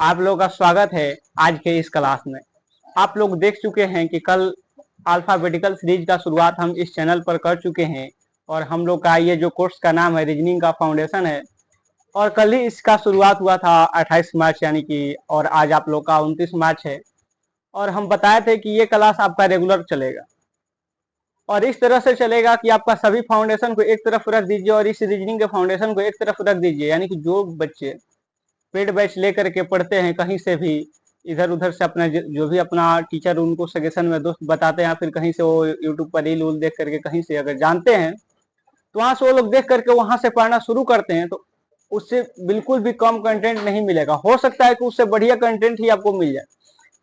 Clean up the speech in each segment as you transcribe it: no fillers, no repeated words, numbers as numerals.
आप लोगों का स्वागत है आज के इस क्लास में। आप लोग देख चुके हैं कि कल अल्फाबेटिकल सीरीज का शुरुआत हम इस चैनल पर कर चुके हैं और हम लोग का ये जो कोर्स का नाम है रीजनिंग का फाउंडेशन है और कल ही इसका शुरुआत हुआ था 28 मार्च यानी कि, और आज आप लोग का 29 मार्च है। और हम बताए थे कि ये क्लास आपका रेगुलर चलेगा और इस तरह से चलेगा कि आपका सभी फाउंडेशन को एक तरफ रख दीजिए और इस रीजनिंग के फाउंडेशन को एक तरफ रख दीजिए, यानी कि जो बच्चे पेड बैच लेकर के पढ़ते हैं कहीं से भी, इधर उधर से अपना जो भी अपना टीचर उनको सजेशन में दोस्त बताते हैं, फिर कहीं से वो यूट्यूब पर रील उल देख करके कहीं से अगर जानते हैं तो वहां से वो लोग देख करके वहां से पढ़ना शुरू करते हैं, तो उससे बिल्कुल भी कम कंटेंट नहीं मिलेगा। हो सकता है कि उससे बढ़िया कंटेंट ही आपको मिल जाए,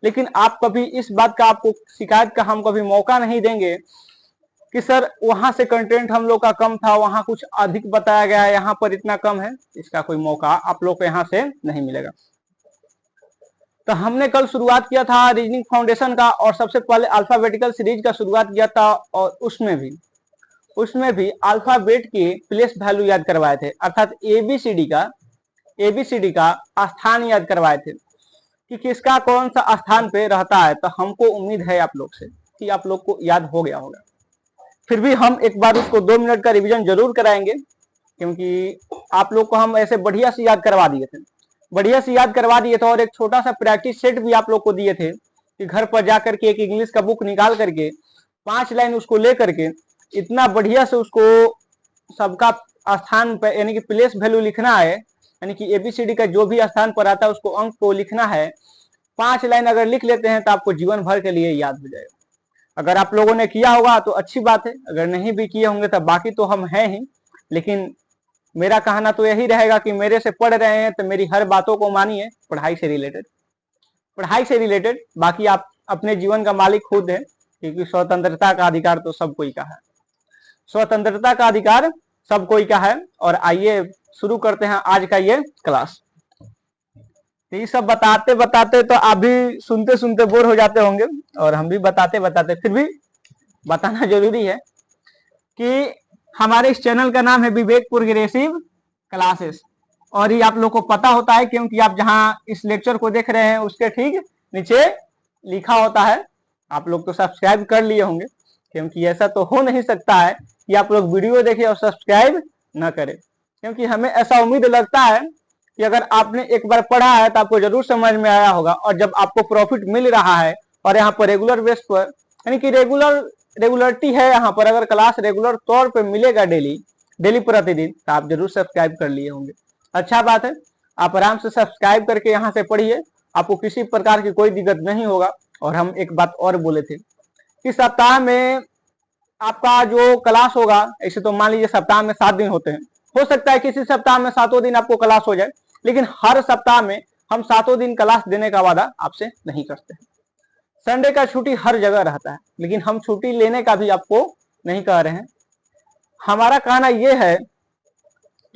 लेकिन आप कभी इस बात का, आपको शिकायत का हम कभी मौका नहीं देंगे कि सर वहां से कंटेंट हम लोग का कम था, वहां कुछ अधिक बताया गया है, यहाँ पर इतना कम है। इसका कोई मौका आप लोग को यहाँ से नहीं मिलेगा। तो हमने कल शुरुआत किया था रीजनिंग फाउंडेशन का और सबसे पहले अल्फाबेटिकल सीरीज का शुरुआत किया था और उसमें भी अल्फाबेट के प्लेस वैल्यू याद करवाए थे, अर्थात एबीसीडी का स्थान याद करवाए थे कि किसका कौन सा स्थान पे रहता है। तो हमको उम्मीद है आप लोग से कि आप लोग को याद हो गया होगा। फिर भी हम एक बार उसको 2 मिनट का रिवीजन जरूर कराएंगे, क्योंकि आप लोग को हम ऐसे बढ़िया से याद करवा दिए थे और एक छोटा सा प्रैक्टिस सेट भी आप लोग को दिए थे कि घर पर जाकर के एक इंग्लिश का बुक निकाल करके 5 लाइन उसको ले करके इतना बढ़िया से उसको सबका स्थान पे यानी कि प्लेस वैल्यू लिखना है, यानी कि एबीसीडी का जो भी स्थान पर आता है उसको अंक को लिखना है। 5 लाइन अगर लिख लेते हैं तो आपको जीवन भर के लिए याद हो जाएगा। अगर आप लोगों ने किया होगा तो अच्छी बात है, अगर नहीं भी किए होंगे तो बाकी तो हम हैं ही। लेकिन मेरा कहना तो यही रहेगा कि मेरे से पढ़ रहे हैं तो मेरी हर बातों को मानिए, पढ़ाई से रिलेटेड। बाकी आप अपने जीवन का मालिक खुद है, क्योंकि स्वतंत्रता का अधिकार तो सब कोई का है, स्वतंत्रता का अधिकार सब कोई का है। और आइए शुरू करते हैं आज का ये क्लास। तो ये सब बताते बताते तो आप भी सुनते सुनते बोर हो जाते होंगे और हम भी बताते बताते, फिर भी बताना जरूरी है कि हमारे इस चैनल का नाम है विवेक प्रोग्रेसिव क्लासेस, और ये आप लोग को पता होता है क्योंकि आप जहां इस लेक्चर को देख रहे हैं उसके ठीक नीचे लिखा होता है। आप लोग तो सब्सक्राइब कर लिए होंगे, क्योंकि ऐसा तो हो नहीं सकता है कि आप लोग वीडियो देखें और सब्सक्राइब न करें, क्योंकि हमें ऐसा उम्मीद लगता है कि अगर आपने एक बार पढ़ा है तो आपको जरूर समझ में आया होगा। और जब आपको प्रॉफिट मिल रहा है और यहाँ पर रेगुलर बेस पर, यानी कि रेगुलरिटी है यहाँ पर, अगर क्लास रेगुलर तौर पे मिलेगा डेली प्रतिदिन, तो आप जरूर सब्सक्राइब कर लिए होंगे। अच्छा बात है, आप आराम से सब्सक्राइब करके यहाँ से पढ़िए, आपको किसी प्रकार की कोई दिक्कत नहीं होगा। और हम एक बात और बोले थे कि सप्ताह में आपका जो क्लास होगा, ऐसे तो मान लीजिए सप्ताह में 7 दिन होते हैं, हो सकता है किसी सप्ताह में 7 दिन आपको क्लास हो जाए, लेकिन हर सप्ताह में हम 7 दिन क्लास देने का वादा आपसे नहीं करते। संडे का छुट्टी हर जगह रहता है, लेकिन हम छुट्टी लेने का भी आपको नहीं कह रहे हैं। हमारा कहना यह है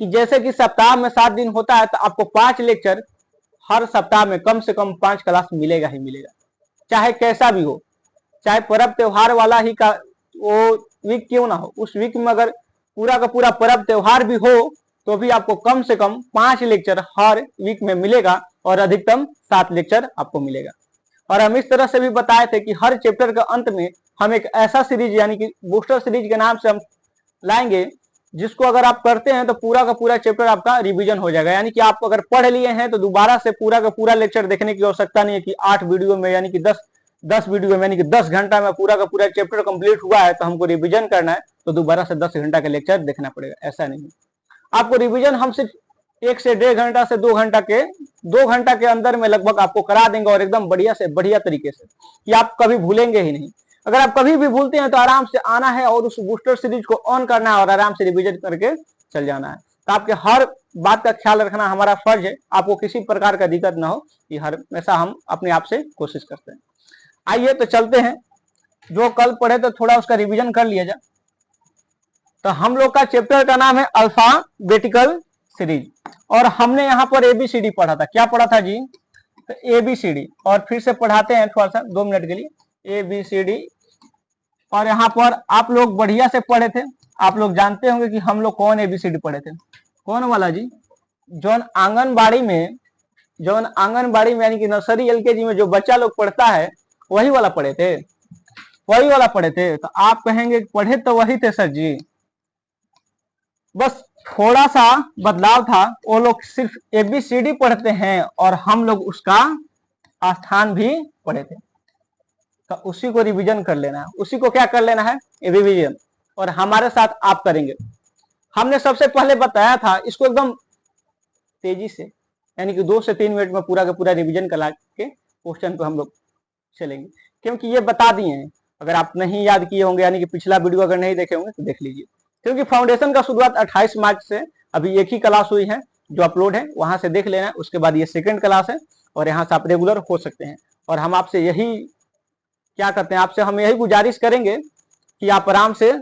कि जैसे कि सप्ताह में 7 दिन होता है तो आपको 5 लेक्चर हर सप्ताह में कम से कम 5 क्लास मिलेगा ही मिलेगा, चाहे कैसा भी हो, चाहे पर्व त्योहार वाला ही का वो वीक क्यों ना हो, उस वीक में अगर पूरा का पूरा पर्व त्योहार भी हो तो भी आपको कम से कम 5 लेक्चर हर वीक में मिलेगा और अधिकतम 7 लेक्चर आपको मिलेगा। और हम इस तरह से भी बताए थे कि हर चैप्टर के अंत में हम एक ऐसा सीरीज यानी कि बूस्टर सीरीज के नाम से हम लाएंगे, जिसको अगर आप करते हैं तो पूरा का पूरा चैप्टर आपका रिवीजन हो जाएगा। यानी कि आप अगर पढ़ लिए हैं तो दोबारा से पूरा का पूरा लेक्चर देखने की आवश्यकता नहीं है कि 8 वीडियो में यानी कि 10 वीडियो में यानी कि 10 घंटा में पूरा का पूरा चैप्टर कंप्लीट हुआ है तो हमको रिवीजन करना है तो दोबारा से 10 घंटा का लेक्चर देखना पड़ेगा, ऐसा नहीं। आपको रिवीजन हम सिर्फ 1 से 1.5 घंटा से 2 घंटा के अंदर में लगभग आपको करा देंगे, और एकदम बढ़िया से बढ़िया तरीके से कि आप कभी भूलेंगे ही नहीं। अगर आप कभी भी भूलते हैं तो आराम से आना है और उस बूस्टर सीरीज को ऑन करना है और आराम से रिवीजन करके चल जाना है। तो आपके हर बात का ख्याल रखना हमारा फर्ज है, आपको किसी प्रकार का दिक्कत ना हो, कि हमेशा हम अपने आप से कोशिश करते हैं। आइए तो चलते हैं, जो कल पढ़े तो थोड़ा उसका रिवीजन कर लिया जाए। तो हम लोग का चैप्टर का नाम है अल्फाबेटिकल सीरीज, और हमने यहाँ पर एबीसीडी पढ़ा था। क्या पढ़ा था जी? तो एबीसीडी, और फिर से पढ़ाते हैं थोड़ा सा 2 मिनट के लिए एबीसीडी। और यहाँ पर आप लोग बढ़िया से पढ़े थे, आप लोग जानते होंगे कि हम लोग कौन एबीसीडी पढ़े थे, कौन वाला जी? जो आंगनबाड़ी में जो आंगनबाड़ी में यानी कि नर्सरी एलकेजी में जो बच्चा लोग पढ़ता है वही वाला पढ़े थे, वही वाला पढ़े थे। तो आप कहेंगे पढ़े तो वही थे सर जी, बस थोड़ा सा बदलाव था। वो लोग सिर्फ ABCD पढ़ते हैं और हम लोग उसका स्थान भी पढ़े थे। तो उसी को रिवीजन कर लेना है, उसी को क्या कर लेना है, रिवीजन। और हमारे साथ आप करेंगे। हमने सबसे पहले बताया था, इसको एकदम तेजी से यानी कि 2 से 3 मिनट में पूरा का पूरा रिवीजन करा के क्वेश्चन पे हम लोग चलेंगे, क्योंकि ये बता दिए हैं। अगर आप नहीं याद किए होंगे यानी कि पिछला वीडियो अगर नहीं देखे होंगे तो देख लीजिए, क्योंकि फाउंडेशन का शुरुआत 28 मार्च से अभी एक ही क्लास हुई है जो अपलोड है, वहां से देख लेना है। उसके बाद ये सेकंड क्लास है और यहाँ से आप रेगुलर हो सकते हैं। और हम आपसे यही क्या करते हैं, आपसे हम यही गुजारिश करेंगे कि आप आराम से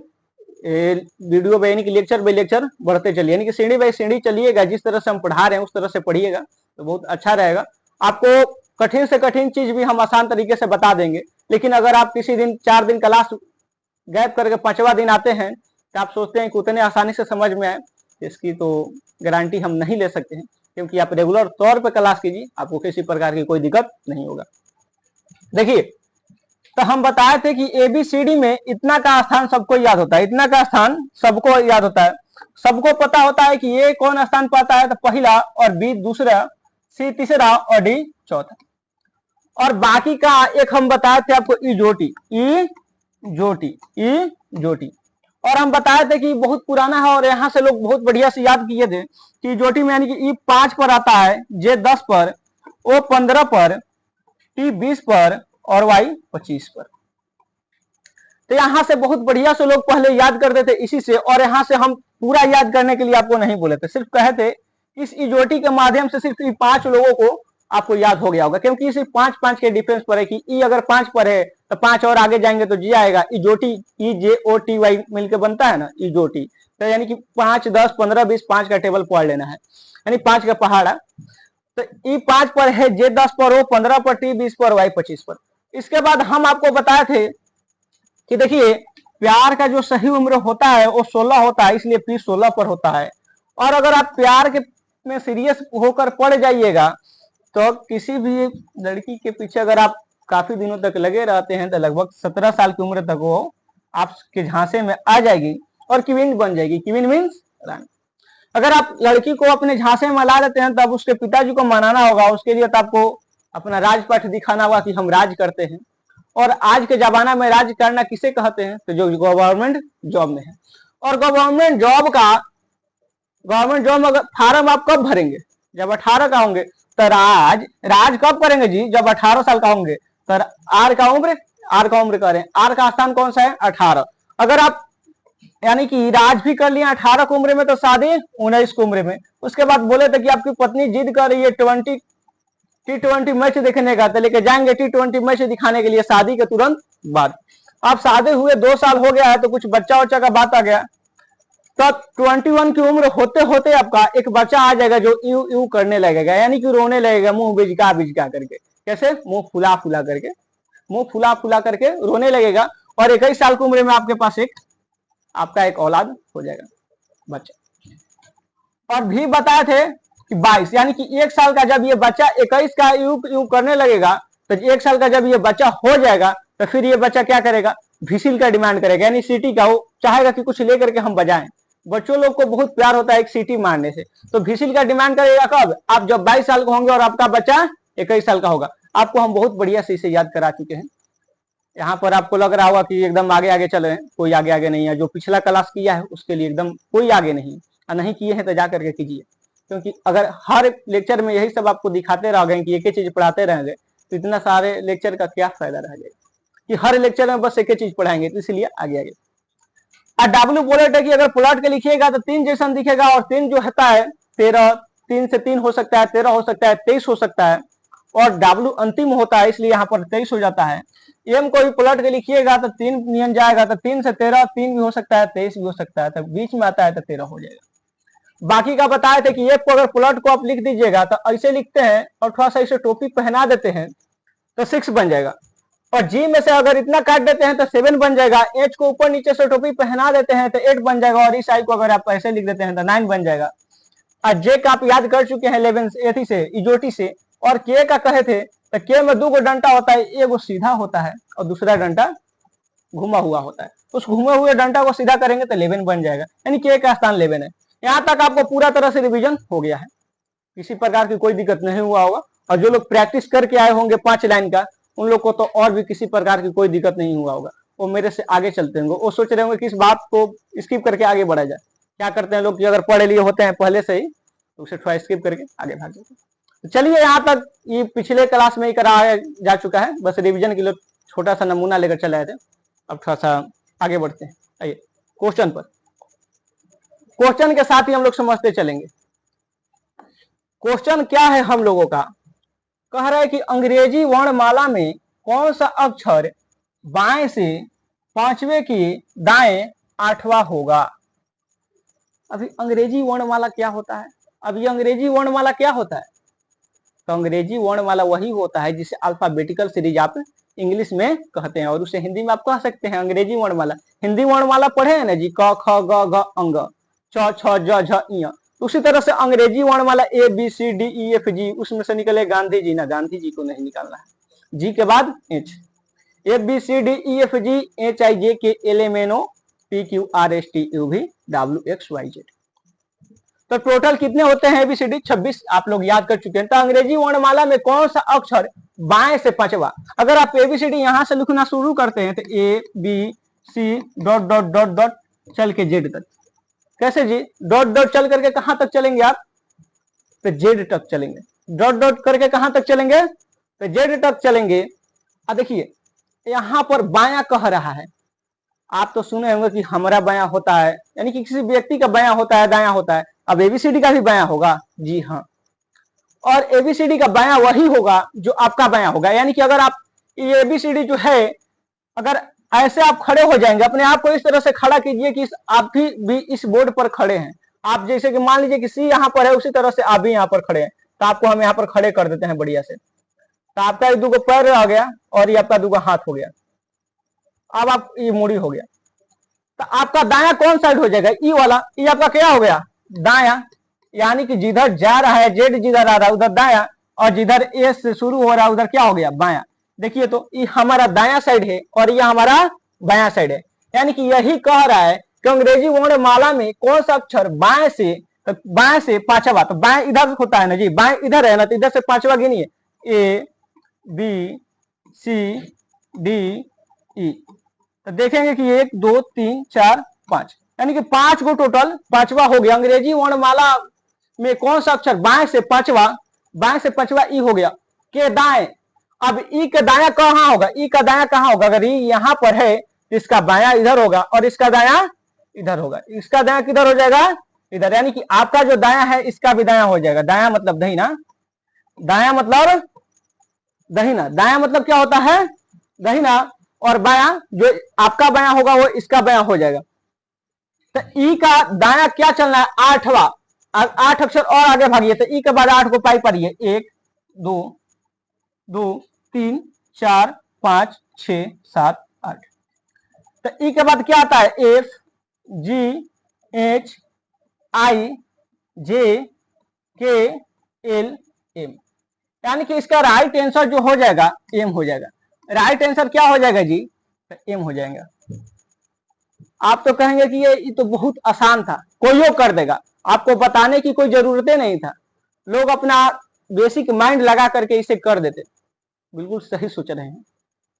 वीडियो पे यानी कि लेक्चर बाय लेक्चर बढ़ते चलिए, यानी कि सीढ़ी बाय सीढ़ी चलिएगा। जिस तरह से हम पढ़ा रहे हैं उस तरह से पढ़िएगा तो बहुत अच्छा रहेगा। आपको कठिन से कठिन चीज भी हम आसान तरीके से बता देंगे, लेकिन अगर आप किसी दिन 4 दिन क्लास गैप करके 5वां दिन आते हैं तो आप सोचते हैं कि उतने आसानी से समझ में आए, इसकी तो गारंटी हम नहीं ले सकते हैं। क्योंकि आप रेगुलर तौर पर क्लास कीजिए, आपको किसी प्रकार की कोई दिक्कत नहीं होगा। देखिए, तो हम बताए थे कि ABCD में इतना का स्थान सबको याद होता है, इतना का स्थान सबको याद होता है। सबको पता होता है कि A कौन स्थान पाता है, तो पहला, और B दूसरा, C तीसरा और D चौथा। और बाकी का एक हम बताए थे आपको इजोटी, इजोटी। और हम बताए थे कि बहुत पुराना है और यहाँ से लोग बहुत बढ़िया से याद किए थे कि इजोटी में यानी कि E 5 पर आता है, J 10 पर, O 15 पर, T 20 पर और Y 25 पर। तो यहां से बहुत बढ़िया से लोग पहले याद करते थे इसी से। और यहाँ से हम पूरा याद करने के लिए आपको नहीं बोले थे, सिर्फ कहे थे इस इजोटी के माध्यम से सिर्फ 5 लोगों को आपको याद हो गया होगा, क्योंकि सिर्फ 5-5 के डिफरेंस पर है कि ई अगर 5 पर है तो 5 और आगे जाएंगे तो जी आएगा। इजोटी EJOTY मिलकर बनता है ना इजोटी। तो यानी कि 5, 10, 15, 20 5 का टेबल पढ़ लेना है, यानी 5 का पहाड़ है। तो E 5 पर है, J 10 पर, O 15 पर, T 20 पर, Y 25 पर। इसके बाद हम आपको बताए थे कि देखिए प्यार का जो सही उम्र होता है वो 16 होता है, इसलिए P 16 पर होता है। और अगर आप प्यार के में सीरियस होकर पड़ जाइएगा तो किसी भी लड़की के पीछे अगर आप काफी दिनों तक लगे रहते हैं तो लगभग 17 साल की उम्र तक वो आपके झांसे में आ जाएगी और क्वीन बन जाएगी। क्वीन मीन्स रानी। अगर आप लड़की को अपने झांसे में ला देते हैं तब उसके पिताजी को मनाना होगा, उसके लिए तो आपको अपना राजपाट दिखाना होगा कि हम राज करते हैं। और आज के जमाना में राज करना किसे कहते हैं, तो जो गवर्नमेंट जॉब में है। और गवर्नमेंट जॉब अगर फॉर्म आप कब भरेंगे, जब 18 का होंगे। तो राज कब करेंगे जी, जब 18 साल का होंगे। तो आर का उम्र करें, आर का स्थान कौन सा है 18। अगर आप यानी कि राज भी कर लिया 18 की उम्र में तो शादी 19 की उम्र में। उसके बाद बोले थे कि आपकी पत्नी जिद कर रही है T20 मैच देखने का, तो लेके जाएंगे T20 मैच दिखाने के लिए शादी के तुरंत बाद। आप शादी हुए 2 साल हो गया है तो कुछ बच्चा का बात आ गया, तो 21 की उम्र होते होते आपका एक बच्चा आ जाएगा जो यू यू करने लगेगा, यानी कि रोने लगेगा मुंह बिजका बिजका करके। कैसे, मुंह फुला फुला करके रोने लगेगा। और 21 साल की उम्र में आपके पास आपका एक औलाद हो जाएगा बच्चा। और भी बताए थे कि 22 यानी कि 1 साल का जब ये बच्चा 21 का यू करने लगेगा, तो 1 साल का जब ये बच्चा हो जाएगा तो फिर ये बच्चा क्या करेगा, व्हिसिल का डिमांड करेगा, यानी सीटी का। वो चाहेगा कि कुछ लेकर के हम बजाएं। बच्चों लोग को बहुत प्यार होता है एक सीटी मारने से, तो व्हिसिल का डिमांड करेगा कब, आप जब 22 साल का होंगे और आपका बच्चा 21 साल का होगा। आपको हम बहुत बढ़िया से इसे याद करा चुके हैं। यहाँ पर आपको लग रहा होगा कि एकदम आगे आगे चले हैं, कोई आगे आगे नहीं है। जो पिछला क्लास किया है उसके लिए एकदम कोई आगे नहीं, और नहीं किए हैं तो जा करके कीजिए। क्योंकि अगर हर लेक्चर में यही सब आपको दिखाते रह गए कि एक ही चीज पढ़ाते रहेंगे तो इतना सारे लेक्चर का क्या फायदा रह जाएगा कि हर लेक्चर में बस एक ही चीज पढ़ाएंगे। तो इसलिए आगे आगे W बुलेट है कि अगर प्लॉट के लिखिएगा तो 3 जैसन दिखेगा, और 3 जो होता है 13, 3 से 3 हो सकता है, 13 हो सकता है, 23 हो सकता है। और W अंतिम होता है इसलिए यहाँ पर 23 हो जाता है। M को भी पलट के लिखिएगा तो 3 नियन जाएगा, तो 3 से 13, 3 भी हो सकता है, 23 भी हो सकता है, तो बीच में आता है तो 13 हो जाएगा। बाकी का बताए थे कि F को अगर प्लॉट को आप लिख दीजिएगा तो ऐसे लिखते हैं और थोड़ा सा इसे टोपी पहना देते हैं तो 6 बन जाएगा। और G में से अगर इतना काट देते हैं तो 7 बन जाएगा। H को ऊपर नीचे से टोपी पहना देते हैं तो 8 बन जाएगा। और इस I को अगर आप ऐसे लिख देते हैं तो 9 बन जाएगा। और J का आप याद कर चुके हैं 11 से इजोटी से, और के का कहे थे तो के में 2 गो डंटा होता है, एगो सीधा होता है और दूसरा डंटा घुमा हुआ होता है। उस घुमे हुए डंटा को सीधा करेंगे तो 11 बन जाएगा, यानी के का स्थान 11 है। यहाँ तक आपको पूरा तरह से रिवीजन हो गया है, किसी प्रकार की कोई दिक्कत नहीं हुआ होगा। और जो लोग प्रैक्टिस करके आए होंगे 5 लाइन का, उन लोग को तो और भी किसी प्रकार की कोई दिक्कत नहीं हुआ होगा। वो मेरे से आगे चलते होंगे, वो सोच रहे होंगे कि इस बात को स्किप करके आगे बढ़ा जाए। क्या करते हैं लोग कि अगर पढ़े लिए होते हैं पहले से ही तो उसे थोड़ा स्किप करके आगे भाग जाते हैं। तो चलिए, यहाँ तक ये पिछले क्लास में ही कराया जा चुका है, बस रिविजन के लिए छोटा सा नमूना लेकर चले आए थे। अब थोड़ा सा आगे बढ़ते हैं। आइए क्वेश्चन पर, क्वेश्चन के साथ ही हम लोग समझते चलेंगे। क्वेश्चन क्या है हम लोगों का, कह रहा है कि अंग्रेजी वर्णमाला में कौन सा अक्षर बाएं से 5वें की दाएं 8वां होगा। अभी अंग्रेजी वर्णमाला क्या होता है, अब ये अंग्रेजी वर्णमाला क्या होता है, तो अंग्रेजी वर्णमाला वही होता है जिसे अल्फाबेटिकल सीरीज आप इंग्लिश में कहते हैं, और उसे हिंदी में आप कह सकते हैं अंग्रेजी वर्णमाला। हिंदी वर्णमाला पढ़े हैं ना जी, क ख ग घ अंग, च छ ज झ ञ। उसी तरह से अंग्रेजी वर्णमाला A B C D E F G, उसमें से निकले गांधी जी, ना गांधी जी को नहीं निकालना है, जी के बाद H, A B C D E F G H I J K L M N O P Q R S T U V W X Y Z. तो टोटल कितने होते हैं एबीसीडी, 26 आप लोग याद कर चुके हैं। तो अंग्रेजी वर्णमाला में कौन सा अक्षर बाएं से 5वां, अगर आप एबीसीडी यहां से लिखना शुरू करते हैं तो A B C dot dot dot dot चल के जेड तक, कैसे जी, डॉट डॉट चल करके कहां तक चलेंगे आप, तो जेड तक चलेंगे। डॉट डॉट करके कहां तक चलेंगे, तो जेड तक चलेंगे। अब देखिए यहां पर बायां कह रहा है, आप तो सुने होंगे कि हमारा बायां होता है, यानी कि किसी व्यक्ति का बायां होता है, दायां होता है। अब एबीसीडी का भी बायां होगा, जी हाँ, और एबीसीडी का बायां वही होगा जो आपका बायां होगा। यानी कि अगर आप ये एबीसीडी जो है, अगर ऐसे आप खड़े हो जाएंगे, अपने आप को इस तरह से खड़ा कीजिए कि आप भी इस बोर्ड पर खड़े हैं। आप जैसे कि मान लीजिए कि सी यहाँ पर है, उसी तरह से आप भी यहाँ पर खड़े हैं, तो आपको हम यहाँ पर खड़े कर देते हैं बढ़िया से। तो आपका एक 2 गो पैर आ गया और ये आपका 2 गो हाथ हो गया। अब आप ये मूड़ी हो गया, तो आपका दाया कौन साइड हो जाएगा, ई वाला। ई आपका क्या हो गया, दाया, यानी कि जिधर जा रहा है जेड, जिधर आ रहा है उधर दाया, और जिधर ए से शुरू हो रहा है उधर क्या हो गया, बाया। देखिए तो ये हमारा दाया साइड है और ये हमारा बाया साइड है। यानी कि यही कह रहा है कि अंग्रेजी वर्णमाला में कौन सा अक्षर बाएं से, तो बाएं से 5वां, तो बाएं इधर होता है ना जी, बाएं इधर है ना, तो इधर से 5वां गिनिए, ए बी सी डी ई। तो देखेंगे कि 1 2 3 4 5, यानी कि 5 को टोटल 5वां हो गया। अंग्रेजी वर्णमाला में कौन सा अक्षर बाएं से 5वां, बाएं से 5वां ई हो गया के दाएं। अब ई का दाया कहां होगा, ई का दाया कहां होगा, अगर ई यहां पर है तो इसका बाया इधर होगा और इसका दाया इधर होगा। इसका दाया किधर हो जाएगा, इधर, यानी कि आपका जो दाया है इसका भी दाया हो जाएगा। दाया मतलब दहिना, दाया मतलब दहिना, दाया मतलब क्या होता है, दहिना, और बाया जो आपका बाया होगा वो इसका बाया हो जाएगा। तो ई का दाया क्या चलना है, 8वां, 8 अक्षर और आगे भागिए, तो ई के बाद 8 को पाई पढ़िए, 1 2 2 3 4 5 6 7 8। तो ई के बाद क्या आता है, F G H I J K L M, यानी कि इसका राइट आंसर जो हो जाएगा एम हो जाएगा। राइट आंसर क्या हो जाएगा जी, तो एम हो जाएगा। आप तो कहेंगे कि ये तो बहुत आसान था, कोई कर देगा, आपको बताने की कोई जरूरत नहीं था, लोग अपना बेसिक माइंड लगा करके इसे कर देते। बिल्कुल सही सोच रहे हैं,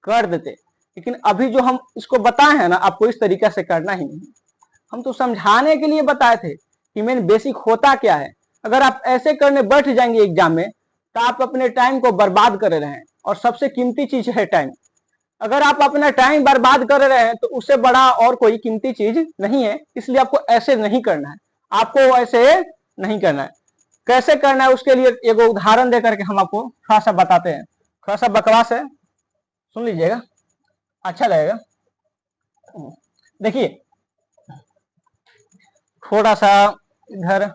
कर देते। लेकिन अभी जो हम इसको बताए हैं ना, आपको इस तरीका से करना ही नहीं। हम तो समझाने के लिए बताए थे कि मेन बेसिक होता क्या है। अगर आप ऐसे करने बैठ जाएंगे एग्जाम में तो आप अपने टाइम को बर्बाद कर रहे हैं, और सबसे कीमती चीज है टाइम। अगर आप अपना टाइम बर्बाद कर रहे हैं तो उससे बड़ा और कोई कीमती चीज नहीं है। इसलिए आपको ऐसे नहीं करना है, आपको ऐसे नहीं करना है। कैसे करना है उसके लिए एक उदाहरण देकर के हम आपको थोड़ा सा बताते हैं। थोड़ा सा बकवास है, सुन लीजिएगा, अच्छा लगेगा। देखिए थोड़ा सा इधर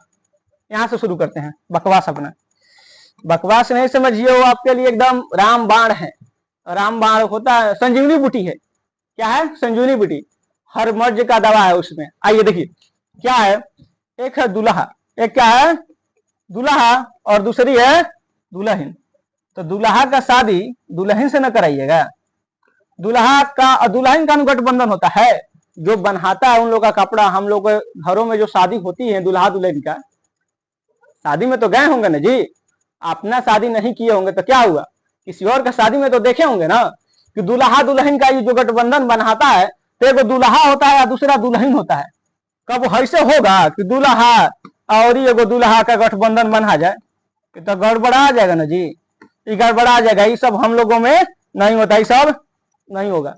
यहां से शुरू करते हैं बकवास अपना। बकवास नहीं समझिए, वो आपके लिए एकदम रामबाण है। रामबाण होता है, संजीवनी बूटी है। क्या है, संजीवनी बूटी, हर मर्ज का दवा है उसमें। आइए देखिए क्या है, एक है दूल्हा, एक क्या है, दूल्हा, और दूसरी है दुल्हन। तो दूल्हा का शादी दुल्हन से न कराइएगा। दूल्हा का दुल्हन का गठबंधन होता है, जो बनाता है उन लोगों का कपड़ा। हम लोग घरों में जो शादी होती है दूल्हा दुल्हन का, शादी में तो गए होंगे ना जी, अपना शादी नहीं किए होंगे तो क्या हुआ, किसी और का शादी में तो देखे होंगे ना कि दूल्हा दुल्हन का ये जो गठबंधन बनाता है, तो एक दूल्हा होता है या दूसरा दुल्हन होता है। कब ऐसे होगा कि दूल्हा और एगो दूल्हा का गठबंधन बना जाए, तो गड़बड़ा जाएगा ना जी, ये गड़बड़ा जाएगा। ये सब हम लोगों में नहीं होता, ये सब नहीं होगा।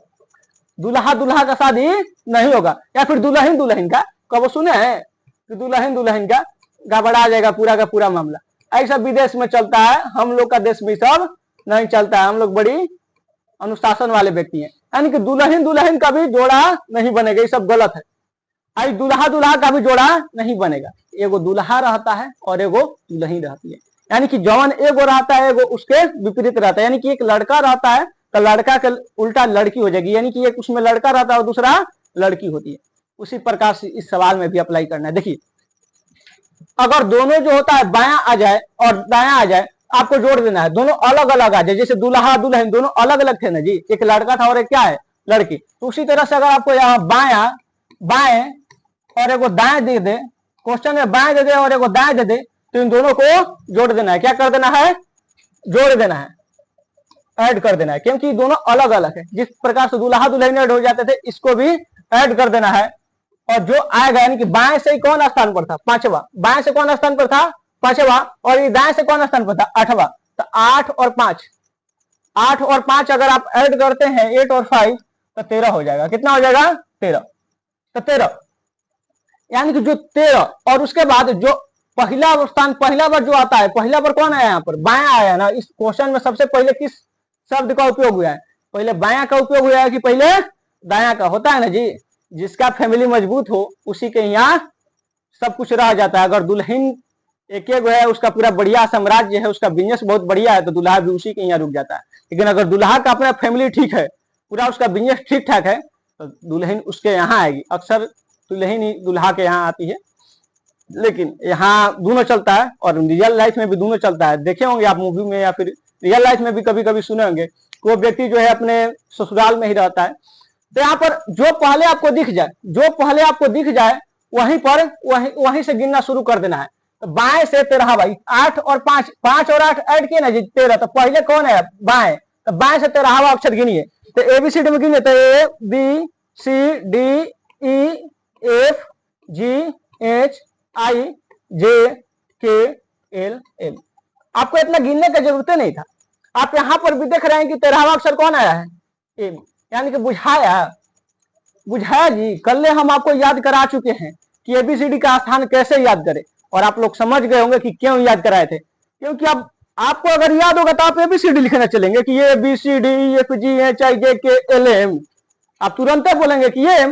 दूल्हा दुल्हा का शादी नहीं होगा, या फिर दुल्हन दुल्हन का, कब सुने हैं कि दुल्हन दुल्हन का, गड़बड़ा जाएगा पूरा का पूरा मामला। ऐसा विदेश में चलता है, हम लोग का देश में सब नहीं चलता है। हम लोग बड़ी अनुशासन वाले व्यक्ति हैं, यानी कि दुल्हन दुल्हन का भी जोड़ा नहीं बनेगा, ये सब गलत है। आई दूल्हा दुल्हा का भी जोड़ा नहीं बनेगा, एगो दूल्हा रहता है और एगो दुल्हन रहती है। यानी कि जौन एगो रहता है एगो उसके विपरीत रहता है। यानी कि एक लड़का रहता है तो लड़का के उल्टा लड़की हो जाएगी, यानी कि एक उसमें लड़का रहता है और दूसरा लड़की होती है। उसी प्रकार से इस सवाल में भी अप्लाई करना है। देखिए, अगर दोनों जो होता है बायां आ जाए और दायां आ जाए, आपको जोड़ देना है, दोनों अलग अलग आ जाए। जैसे दूल्हा दुल्हन दोनों अलग अलग थे ना जी, एक लड़का था और एक क्या है, लड़की। तो उसी तरह से अगर आपको यहाँ बायां बाएं और एगो दाएं दे दे, क्वेश्चन में बाएं दे दे और एगो दाएं दे दे, तो इन दोनों को जोड़ देना है। क्या कर देना है, जोड़ देना है, ऐड कर देना है, क्योंकि दोनों अलग अलग है। जिस प्रकार से दूल्हा दुल्हन ऐड हो जाते थे, इसको भी ऐड कर देना है। और जो आएगा, यानी कि बाएं से कौन स्थान पर था, पांचवा, बाएं से कौन स्थान पर था, पांचवा, और ये दाएं से कौन स्थान पर था, आठवां। तो 8 और 5, 8 और 5 अगर आप ऐड करते हैं, 8 और 5 तो 13 हो जाएगा। कितना हो जाएगा, 13। तो 13, यानी कि जो 13, और उसके बाद जो पहला स्थान, पहला बार जो आता है, पहला बार कौन आया, यहाँ पर बायां आया ना। इस क्वेश्चन में सबसे पहले किस शब्द का उपयोग हुआ है, पहले बायां का उपयोग हुआ है कि पहले दायां का, होता है ना जी। जिसका फैमिली मजबूत हो उसी के यहाँ सब कुछ रह जाता है। अगर दुल्हन एक एक है, उसका पूरा बढ़िया साम्राज्य है, उसका बिजनेस बहुत बढ़िया है, तो दूल्हा भी उसी के यहाँ रुक जाता है। लेकिन अगर दूल्हा का अपना फैमिली ठीक है, पूरा उसका बिजनेस ठीक ठाक है, तो दुल्हन उसके यहाँ आएगी। अक्सर दुल्हन ही दूल्हा के यहाँ आती है। लेकिन यहाँ दोनों चलता है, और रियल लाइफ में भी दोनों चलता है। देखे होंगे आप मूवी में, या फिर रियल लाइफ में भी कभी कभी सुने होंगे, वो व्यक्ति जो है अपने ससुराल में ही रहता है। तो यहाँ पर जो पहले आपको दिख जाए, जो पहले आपको दिख जाए, वहीं पर वहीं से गिनना शुरू कर देना है। तो बाएं से 13 भाई, 8 और 5, 5 और 8 ऐड किए ना जी 13। तो पहले कौन है, बाएं। तो बाएं से 13वां अक्षर गिनिए। तो ABCD में गिनिए, तो ABCDEFGHIJKLM। आपको इतना गिनने की जरूरत नहीं था। आप यहाँ पर भी देख रहे हैं कि 13वां अक्षर कौन आया है, एम, यानी कि बुझाया जी। कल हम आपको याद करा चुके हैं कि ABCD का स्थान कैसे याद करें, और आप लोग समझ गए होंगे कि क्यों याद कराए थे। क्योंकि अब आपको अगर याद होगा तो आप ABCD लिखना चलेंगे कि ये ABCDEFGHIJKLM। आप तुरंत बोलेंगे कि ये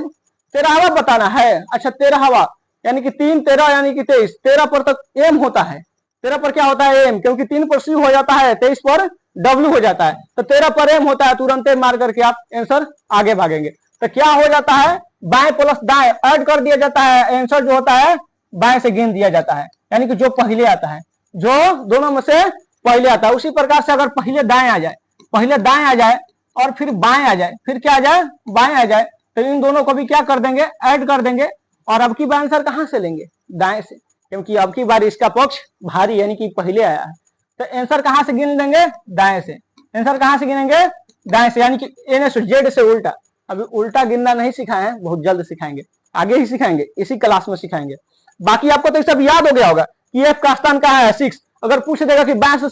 13वां बताना है। अच्छा 13वां, यानी कि 3 13 यानी कि 23, 13 पर तक एम होता है। 13 पर क्या होता है, एम, क्योंकि 3 पर सी हो जाता है, 23 पर डब्ल्यू हो जाता है। तो 13 पर एम होता है, तुरंत मार करके आप आंसर आगे भागेंगे। तो क्या हो जाता है, बाएं प्लस दाएं ऐड कर दिया जाता है, आंसर जो होता है बाएं से गिन दिया जाता है। यानी कि जो पहले आता है, जो दोनों में से पहले आता है। उसी प्रकार से अगर पहले दाएं आ जाए, पहले दाएं आ जाए और फिर बाएं आ जाए, फिर क्या आ जाए, बाएं आ जाए, तो इन दोनों को भी क्या कर देंगे, ऐड कर देंगे। और अब की बार आंसर कहां से लेंगे, दाएं से, क्योंकि अब की बार इसका पक्ष भारी यानी कि पहले आया है। तो आंसर कहां से गिन देंगे, दाएं से। आंसर कहां से गिनेंगे, दाएं से, यानी कि एन से जेड से उल्टा। अभी उल्टा गिनना नहीं सिखाए हैं, बहुत जल्द सिखाएंगे, आगे ही सिखाएंगे, इसी क्लास में सिखाएंगे। बाकी आपको तो सब याद हो गया होगा कि एफ का स्थान कहाँ है, 6। अगर पूछ देगा कि बाएं से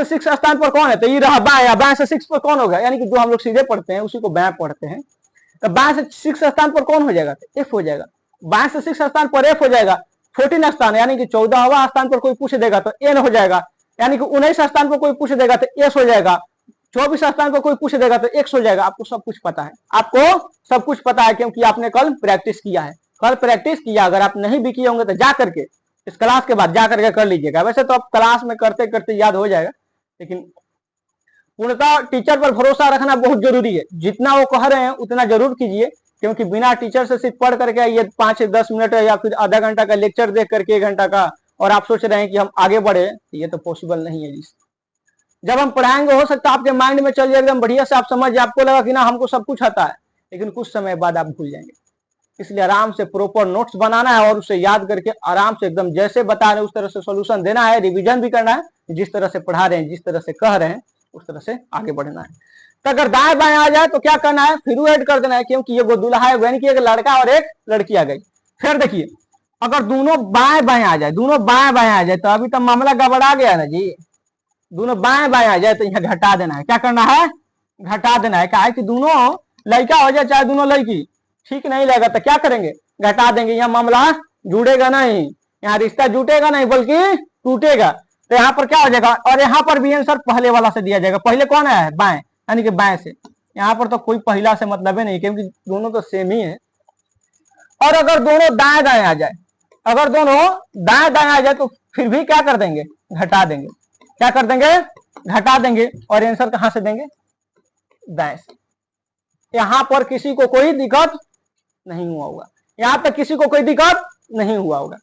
6 स्थान पर कौन है, तो ये रहा बाएं। बाएं से 6 पर कौन होगा, यानी कि जो हम लोग सीधे पढ़ते हैं उसी को बाएं पढ़ते हैं। तो बाएं से 6 स्थान पर कौन हो जाएगा, तो एफ हो जाएगा। बाएं से 6 स्थान पर एफ हो जाएगा। 14 स्थान यानी कि 14वां स्थान पर कोई पूछ देगा तो एन हो जाएगा। यानी कि 19 स्थान पर कोई पूछ देगा तो एस हो जाएगा। 24 स्थान पर कोई पूछ देगा तो एक्स हो जाएगा। आपको सब कुछ पता है, आपको सब कुछ पता है, क्योंकि आपने कल प्रैक्टिस किया है, कल प्रैक्टिस किया। अगर आप नहीं भी किए होंगे तो जा करके इस क्लास के बाद जा करके कर लीजिएगा। वैसे तो आप क्लास में करते करते याद हो जाएगा, लेकिन पूर्णतः टीचर पर भरोसा रखना बहुत जरूरी है। जितना वो कह रहे हैं उतना जरूर कीजिए, क्योंकि बिना टीचर से सिर्फ पढ़ करके ये 5-10 मिनट या फिर आधा घंटा का लेक्चर देख करके 1 घंटा का, और आप सोच रहे हैं कि हम आगे बढ़े, ये तो पॉसिबल नहीं है जी। जब हम पढ़ाएंगे हो सकता है आपके माइंड में चल जाए एकदम बढ़िया से, आप समझ जाए, आपको लगा कि ना हमको सब कुछ आता है, लेकिन कुछ समय बाद आप भूल जाएंगे। इसलिए आराम से प्रॉपर नोट्स बनाना है और उसे याद करके आराम से एकदम जैसे बता रहे हैं उस तरह से सॉल्यूशन देना है, रिवीजन भी करना है, जिस तरह से पढ़ा रहे हैं, जिस तरह से कह रहे हैं उस तरह से आगे बढ़ना है। तो अगर दाएं बाएं आ जाए तो क्या करना है, फिर ऐड कर देना है, क्योंकि ये दूल्हा है, यानी कि एक लड़का और एक लड़की आ गई। फिर देखिए अगर दोनों बाएं बाएं आ जाए, दोनों बाएं बाएं आ जाए तो अभी तो मामला गड़बड़ा गया ना जी। दोनों बाएं बाएं आ जाए तो यहाँ घटा देना है। क्या करना है, घटा देना है। कहा है कि दोनों लड़का हो जाए चाहे दोनों लड़की, ठीक नहीं लगेगा तो क्या करेंगे, घटा देंगे। यहाँ मामला जुड़ेगा नहीं, यहाँ रिश्ता जुटेगा नहीं बल्कि टूटेगा। तो यहाँ पर क्या हो जाएगा, और यहाँ पर भी आंसर पहले वाला से दिया जाएगा। पहले कौन है, बाएं, यानी कि बाएं से। यहाँ पर तो कोई पहला से मतलब ही नहीं, क्योंकि दोनों तो सेम ही है। और अगर दोनों दाएं दाएं आ जाए, अगर दोनों दाएं दाएं आ जाए तो फिर भी क्या कर देंगे, घटा देंगे। क्या कर देंगे, घटा देंगे। और आंसर कहां से देंगे, दाएं से। यहां पर किसी को कोई दिक्कत नहीं हुआ होगा, यहां तक किसी को कोई दिक्कत नहीं हुआ होगा।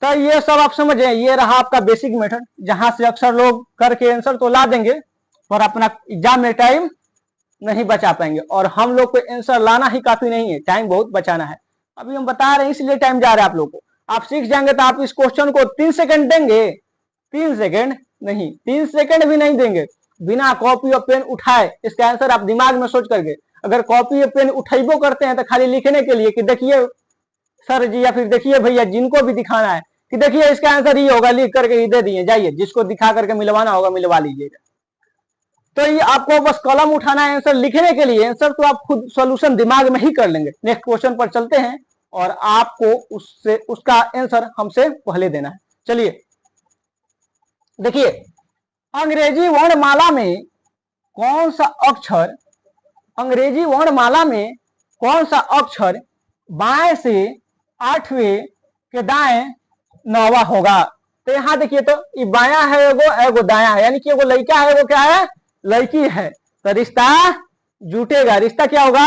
तो ये सब आप समझे, ये रहा आपका बेसिक मेथड, जहां से अक्सर लोग करके आंसर तो ला देंगे पर अपना एग्जाम में टाइम नहीं बचा पाएंगे। और हम लोग को आंसर लाना ही काफी नहीं है, टाइम बहुत बचाना है। अभी हम बता रहे हैं इसलिए टाइम जा रहा है आप लोग को। आप सीख जाएंगे तो आप इस क्वेश्चन को 3 सेकंड देंगे, 3 सेकंड नहीं, 3 सेकंड भी नहीं देंगे, बिना कॉपी और पेन उठाए इसका आंसर आप दिमाग में सोच करके, अगर कॉपी और पेन उठेबो करते हैं तो खाली लिखने के लिए कि देखिए सर जी, या फिर देखिए भैया, जिनको भी दिखाना है कि देखिए इसका आंसर ये होगा, लिख करके ही दे दिए, जाइए जिसको दिखा करके मिलवाना होगा मिलवा लीजिएगा। तो ये आपको बस कलम उठाना है आंसर लिखने के लिए, आंसर तो आप खुद सॉल्यूशन दिमाग में ही कर लेंगे। नेक्स्ट क्वेश्चन पर चलते हैं और आपको उससे उसका आंसर हमसे पहले देना है। चलिए देखिए, अंग्रेजी वर्णमाला में कौन सा अक्षर, अंग्रेजी वर्णमाला में कौन सा अक्षर बाएं से 8वें के दाएं 9वां होगा। तो यहां देखिए, तो ये बाया है एगो, एगो दाया है, यानी कि एगो लड़का है एगो क्या है, लड़की है। तो रिश्ता जुटेगा, रिश्ता क्या होगा,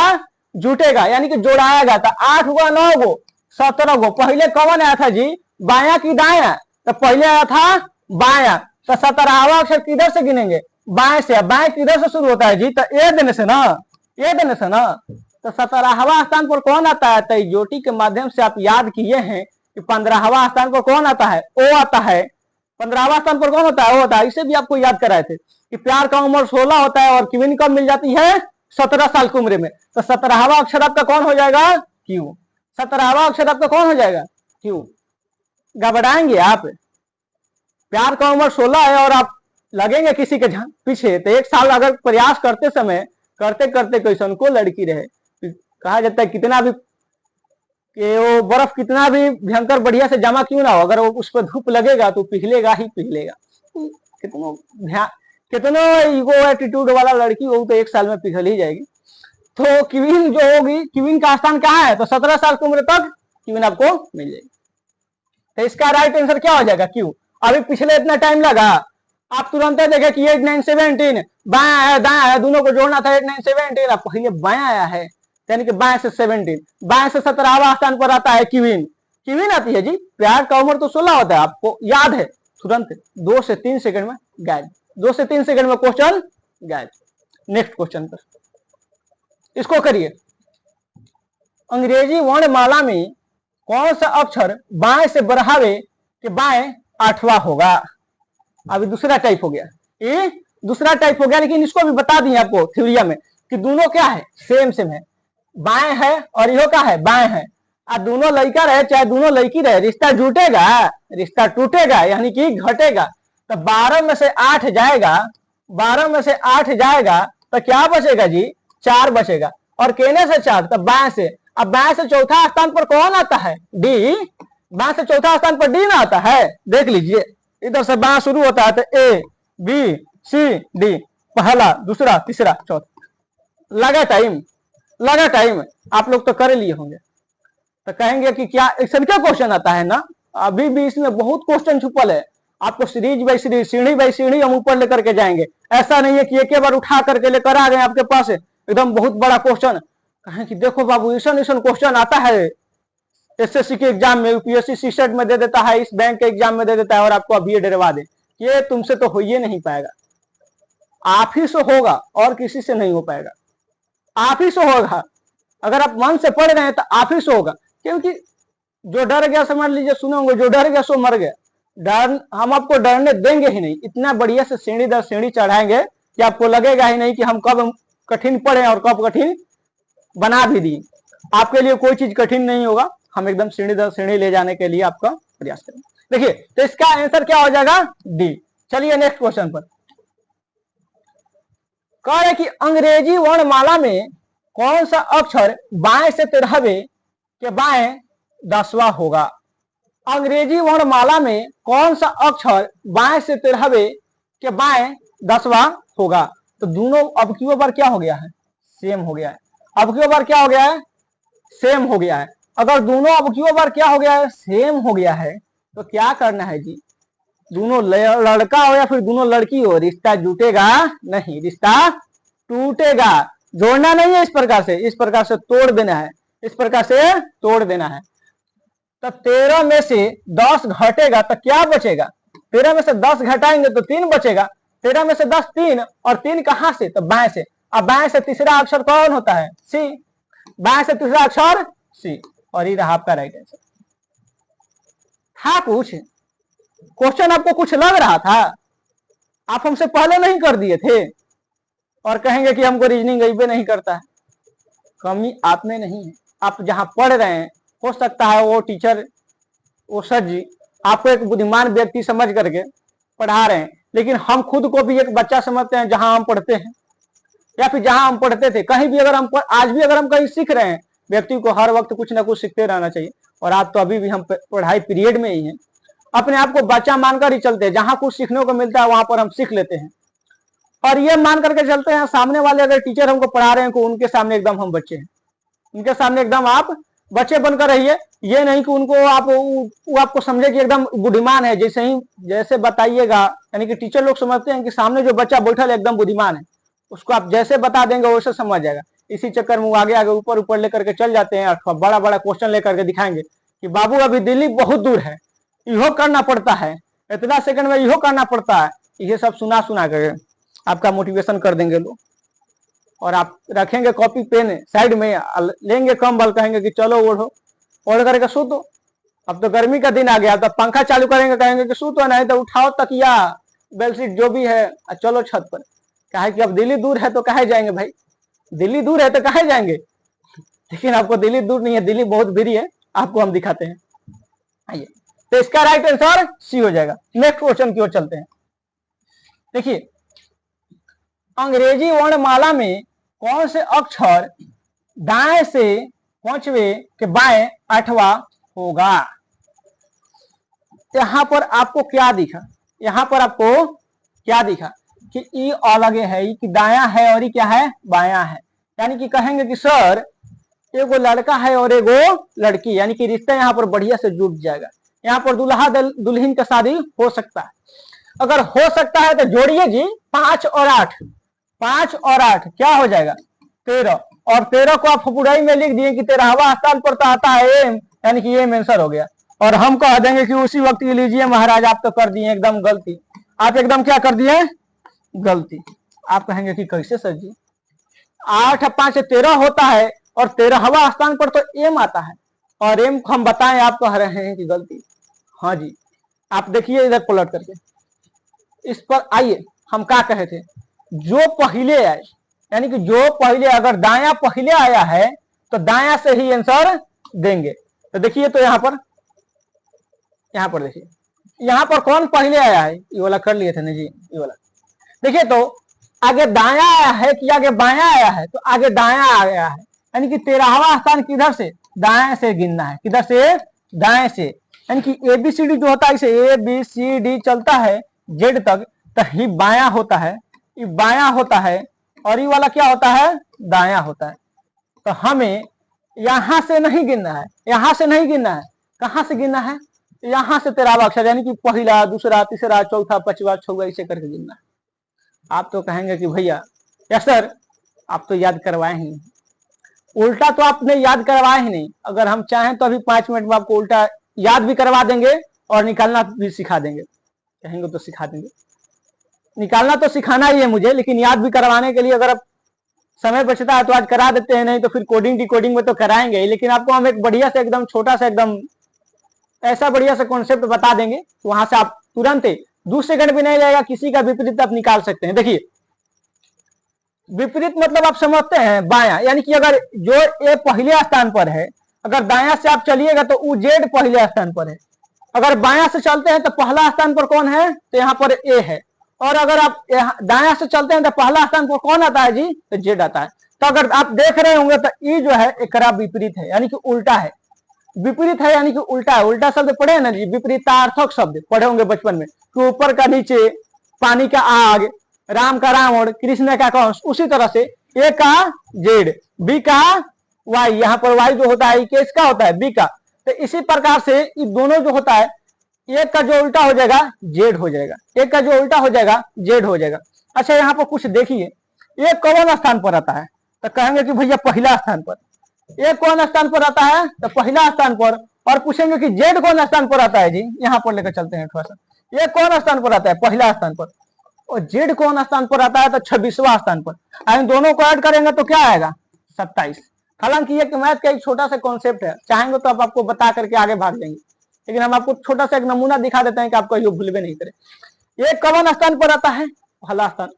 जुटेगा, यानी कि जोड़ाएगा। तो 8 गो 9 गो 17 गो। पहले कौन आया था जी, बाया की दाया, तो पहले आया था बाया। तो 17वां अक्षर किधर से गिनेंगे, बाएं से। बाएं किधर से शुरू होता है जी, तो ए देने से ना, ए देने से ना। तो 17वां स्थान पर कौन आता है, तो जोटी के माध्यम से आप याद किए हैं कि 15वां स्थान पर कौन आता है, ओ आता है। 15वां स्थान पर कौन होता है, ओ होता है। इसे भी आपको याद कराए थे कि प्यार का उम्र 16 होता है और क्वीन कब मिल जाती है, 17 साल की उम्र में। तो 17वां अक्षर आपका कौन हो जाएगा, क्यू। 17वां अक्षर आपका कौन हो जाएगा, क्यू। घबराएंगे आप, प्यार का उम्र 16 है और आप लगेंगे किसी के पीछे, तो 1 साल अगर प्रयास करते समय करते करते कैसन को लड़की रहे, कहा जाता है कितना भी कि वो बर्फ कितना भी भयंकर बढ़िया से जमा क्यों ना हो, अगर वो उस पर धूप लगेगा तो पिघलेगा ही पिघलेगा। कितनो ईगो एटीट्यूड वाला लड़की हो तो 1 साल में पिघल ही जाएगी। तो क्वीन जो होगी, क्वीन का स्थान कहाँ है, तो 17 साल की उम्र तक क्वीन आपको मिल जाएगी। तो इसका राइट आंसर क्या हो जाएगा, क्यू। अभी पिछले इतना टाइम लगा, आप तुरंत देखे कि 8 9 17 बाया है दाया है, दोनों को जोड़ना था 8 9 17, आप पहले बाया आया है, यानी कि बाएं से 17, बाएं से 17वां स्थान पर आता है क्वीन। क्वीन आती है जी, प्यार का उम्र तो 16 होता है, आपको याद है। तुरंत 2 से 3 सेकंड में गायब, 2 से 3 सेकंड में क्वेश्चन गायब। नेक्स्ट क्वेश्चन पर इसको करिए, अंग्रेजी वर्णमाला में कौन सा अक्षर बाएं से बढ़ावे के बाएं 8वां होगा। अभी दूसरा टाइप हो गया, ये दूसरा टाइप हो गया, लेकिन इसको भी बता दिए आपको थ्योरिया में कि दोनों क्या है, सेम सेम है, बाएं है और यो क्या है, बाएं है। और दोनों लड़का रहे चाहे दोनों लड़की रहे, रिश्ता जुटेगा, रिश्ता टूटेगा, यानी कि घटेगा। तो 12 में से 8 जाएगा, 12 में से 8 जाएगा तो क्या बचेगा जी, 4 बचेगा। और कहने से 4, तो बाएं से। अब बाएं से चौथा स्थान पर कौन आता है, डी। बाएं से चौथा स्थान पर डी ना आता है, देख लीजिए, इधर से बाएं शुरू होता है तो ए बी सी डी, पहला दूसरा तीसरा चौथा। लगा टाइम, लगा टाइम, आप लोग तो कर लिए होंगे। तो कहेंगे कि क्या ऐसा क्या क्वेश्चन आता है ना, अभी भी इसमें बहुत क्वेश्चन छुपल है। आपको सीरीज बाई सीरीज, सीढ़ी बाई सीढ़ी हम ऊपर लेकर के जाएंगे। ऐसा नहीं है कि एक बार उठा करके लेकर आ गए आपके पास एकदम बहुत बड़ा क्वेश्चन। कहें कि देखो बाबू ऐसा क्वेश्चन आता है एसएससी के एग्जाम में, यूपीएससी सीसेट में दे देता है, इस बैंक के एग्जाम में दे देता है, और आपको अभी ये डरवा दे, ये तुमसे तो हो ही नहीं पाएगा। आप ही से होगा और किसी से नहीं हो पाएगा। आप ही से होगा, अगर आप मन से पढ़ रहे हैं तो आप ही से होगा, क्योंकि जो डर गया समझ लीजिए, सुने होंगे जो डर गया सो मर गया। डर हम आपको डरने देंगे ही नहीं, इतना बढ़िया से सीढ़ी दर सीढ़ी चढ़ाएंगे कि आपको लगेगा ही नहीं कि हम कब कठिन पढ़े और कब कठिन बना भी दिए। आपके लिए कोई चीज कठिन नहीं होगा, हम एकदम सीढ़ी दर सीढ़ी ले जाने के लिए आपका प्रयास करेंगे। देखिए तो इसका आंसर क्या हो जाएगा, डी। चलिए नेक्स्ट क्वेश्चन पर। कह रहे कि अंग्रेजी वर्णमाला में कौन सा अक्षर बाएं से 13वें के बाएं 10वां होगा। अंग्रेजी वर्णमाला में कौन सा अक्षर बाएं से 13वें के बाएं 10वां होगा। तो दोनों अब की बार क्या हो गया है, सेम हो गया है। अब की बार क्या हो गया है, सेम हो गया है। अगर दोनों अब की बार क्या हो गया है, सेम हो गया है, तो क्या करना है जी, दोनों लड़का हो या फिर दोनों लड़की हो, रिश्ता जुटेगा नहीं, रिश्ता टूटेगा। जोड़ना नहीं है, इस प्रकार से तोड़ देना है, इस प्रकार से तोड़ देना है। तो 13 में से 10 घटेगा तो क्या बचेगा, 13 में से 10 घटाएंगे तो 3 बचेगा। 13 में से 10 3, और 3 कहां से, तो बाएं से। अब बाएं से तीसरा अक्षर कौन होता है, सी। बाएं से तीसरा अक्षर सी, और ये रहा आपका राइट आंसर। था कुछ क्वेश्चन आपको कुछ लग रहा था, आप हमसे पहले नहीं कर दिए थे और कहेंगे कि हमको रीजनिंग अभी नहीं करता है। कमी आप में नहीं है, आप जहां पढ़ रहे हैं, हो सकता है वो टीचर, वो सर जी आपको एक बुद्धिमान व्यक्ति समझ करके पढ़ा रहे हैं, लेकिन हम खुद को भी एक बच्चा समझते हैं जहां हम पढ़ते हैं या फिर जहां हम पढ़ते थे। कहीं भी अगर हम आज भी अगर हम कहीं सीख रहे हैं, व्यक्ति को हर वक्त कुछ ना कुछ सीखते रहना चाहिए। और आज तो अभी भी हम पढ़ाई पीरियड में ही हैं, अपने आप को बच्चा मानकर ही चलते हैं। जहां कुछ सीखने को मिलता है वहां पर हम सीख लेते हैं, और ये मान करके चलते हैं सामने वाले अगर टीचर हमको पढ़ा रहे हैं तो उनके सामने एकदम हम बच्चे हैं, उनके सामने एकदम आप बच्चे बनकर रहिए। ये नहीं कि उनको वो आपको समझे कि एकदम बुद्धिमान है, जैसे बताइएगा। यानी कि टीचर लोग समझते हैं कि सामने जो बच्चा बैठा है एकदम बुद्धिमान है, उसको आप जैसे बता देंगे वैसे समझ जाएगा। इसी चक्कर में वो आगे आगे ऊपर ऊपर लेकर के चल जाते हैं, और बड़ा बड़ा क्वेश्चन लेकर के दिखाएंगे कि बाबू अभी दिल्ली बहुत दूर है, इहो करना पड़ता है, इतना सेकंड में इहो करना पड़ता है। ये सब सुना सुना कर आपका मोटिवेशन कर देंगे लोग, और आप रखेंगे कॉपी पेन साइड में, लेंगे कंबल, कहेंगे कि चलो ओढ़ो, ओढ़ करके सो दो। अब तो गर्मी का दिन आ गया, तो पंखा चालू करेंगे, कहेंगे कि सो तो, नहीं तो उठाओ तकिया बेडशीट जो भी है, चलो छत पर। कहे कि अब दिल्ली दूर है तो कहे जाएंगे भाई, दिल्ली दूर है तो कहे जाएंगे। लेकिन आपको दिल्ली दूर नहीं है, दिल्ली बहुत भीरी है, आपको हम दिखाते हैं। आइए, तो इसका राइट आंसर सी हो जाएगा। नेक्स्ट क्वेश्चन की ओर चलते हैं। देखिए, अंग्रेजी वर्णमाला में कौन से अक्षर दाएं से 5वें के बाएं 8वां होगा। यहां पर आपको क्या दिखा, यहां पर आपको क्या दिखा कि ई अलग है, ई की दाया है और ई क्या है, बायां है। यानी कि कहेंगे कि सर एगो लड़का है और एगो लड़की, यानी कि रिश्ता यहाँ पर बढ़िया से जुट जाएगा। यहाँ पर दूल्हा दुल्हन का शादी हो सकता है। अगर हो सकता है तो जोड़िए जी 5 और 8, 5 और 8 क्या हो जाएगा, 13। और 13 को आप फुफुराई में लिख दिए कि 13वां स्थान पर तो आता है एम, यानी कि एम आंसर हो गया। और हम कह देंगे कि उसी वक्त ये लीजिए महाराज, आप तो कर दिए एकदम गलती, आप एकदम क्या कर दिए, गलती। आप कहेंगे कि कैसे सर जी, 8 और 5 13 होता है, और 13वां स्थान पर तो एम आता है, और एम को हम बताएं, आप कह रहे हैं कि गलती। हाँ जी, आप देखिए इधर पलट करके, इस पर आइए। हम क्या कहे थे, जो पहले आए, यानी कि जो पहले, अगर दाया पहले आया है तो दाया से ही आंसर देंगे। तो देखिए, तो यहाँ पर देखिए, यहाँ पर कौन पहले आया है, ये वाला कर लिए थे ना जी, ये वाला। देखिए तो आगे दाया आया है कि आगे बाया आया है, तो आगे दाया आया है, यानी कि 13वां स्थान किधर से, दाएं से गिनना है। किधर से, दाएं से। यानी कि ABCD जो होता है, इसे ABCD चलता है जेड तक, तो ही बाया होता है, ये बाया होता है, और ये वाला क्या होता है, दाया होता है। तो हमें यहां से नहीं गिनना है, यहां से नहीं गिनना है, कहां से गिनना है, यहां से 13वां अक्षर, यानी कि पहला, दूसरा, तीसरा, चौथा, 5वां, 6वां, इसे करके गिनना है। आप तो कहेंगे कि भैया या सर आप तो याद करवाए ही नहीं, उल्टा तो आपने याद करवाए ही नहीं। अगर हम चाहें तो अभी 5 मिनट में आपको उल्टा याद भी करवा देंगे और निकालना भी सिखा देंगे, कहेंगे तो सिखा देंगे। निकालना तो सिखाना ही है मुझे, लेकिन याद भी करवाने के लिए अगर आप समय बचता है तो आज करा देते हैं, नहीं तो फिर कोडिंग डिकोडिंग में तो कराएंगे ही। लेकिन आपको हम एक बढ़िया से एकदम छोटा सा एकदम ऐसा बढ़िया सा कॉन्सेप्ट बता देंगे, तो वहां से आप तुरंत 2 सेकंड भी नहीं लगेगा, किसी का विपरीत आप निकाल सकते हैं। देखिए विपरीत मतलब आप समझते हैं, बायां, यानी कि अगर जो ए पहले स्थान पर है, अगर दायां से आप चलिएगा तो उ जेड पहले स्थान पर है। अगर बायां से चलते हैं तो पहला स्थान पर कौन है, तो यहाँ पर ए है। और अगर आप दायां से चलते हैं तो पहला स्थान पर कौन आता है जी, तो जेड आता है। तो अगर आप देख रहे होंगे तो ई जो है एक विपरीत है, यानी कि उल्टा है। विपरीत है यानी कि उल्टा है। उल्टा शब्द पढ़े हैं ना जी, विपरीतार्थक शब्द पढ़े होंगे बचपन में, कि ऊपर का नीचे, पानी का आग, राम का रावण, कृष्ण का कंस। उसी तरह से ए का जेड, बी का वाई, यहाँ पर वाई जो होता है किसका होता है, बी का। तो इसी प्रकार से ये दोनों जो होता है, एक का जो उल्टा हो जाएगा जेड हो जाएगा, एक का जो उल्टा हो जाएगा जेड हो जाएगा। अच्छा यहाँ पर कुछ देखिए, ये कौन स्थान पर आता है, तो कहेंगे कि भैया पहला स्थान पर। ये कौन स्थान पर आता है, तो पहला स्थान पर। और पूछेंगे कि जेड कौन स्थान पर आता है जी, यहाँ पर लेकर चलते हैं थोड़ा सा। ये कौन स्थान पर आता है, पहला स्थान पर। और जेड कौन स्थान पर आता है, तो 26वां स्थान पर। इन दोनों को ऐड करेंगे तो क्या आएगा, 27। हालांकि ये मैथ का एक छोटा सा कॉन्सेप्ट है, चाहेंगे तो आप आपको बता करके आगे भाग जाएंगे, लेकिन हम आपको छोटा सा एक नमूना दिखा देते हैं कि आपको ये भूल भी नहीं करे। ये कौन स्थान पर आता है, पहला स्थान।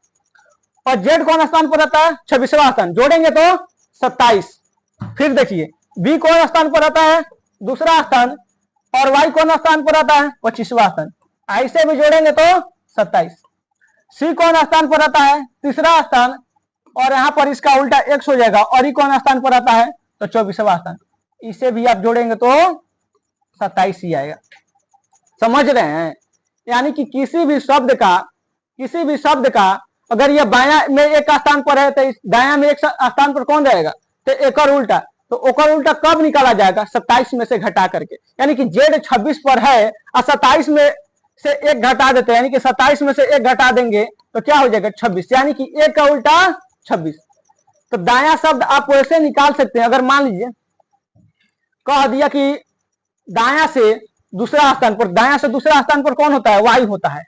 और जेड कौन स्थान पर आता है, 26वां स्थान। जोड़ेंगे तो 27। फिर देखिए बी कौन स्थान पर आता है, दूसरा स्थान। और वाई कौन स्थान पर आता है, 25वां स्थान। ऐसे भी जोड़ेंगे तो 27। सी कौन स्थान पर आता है, तीसरा स्थान। और यहाँ पर इसका उल्टा एक्स हो जाएगा। और ई कौन स्थान पर आता है, तो 24वां स्थान। इसे भी आप जोड़ेंगे तो 27 ही आएगा। समझ रहे हैं, यानी कि किसी भी शब्द का अगर ये बाया में एक स्थान पर है तो दाया में एक स्थान पर कौन रहेगा, तो एक और उल्टा। तो ओकर उल्टा कब निकाला जाएगा, 27 में से घटा करके। यानी कि जेड 26 पर है और 27 में से एक घटा देते हैं, यानी कि 27 में से एक घटा देंगे तो क्या हो जाएगा, 26। यानी कि एक का उल्टा 26। तो दाया शब्द आप वैसे निकाल सकते हैं। अगर मान लीजिए कह दिया कि दाया से दूसरा स्थान पर, दाया से दूसरा स्थान पर कौन होता है, वाई होता है।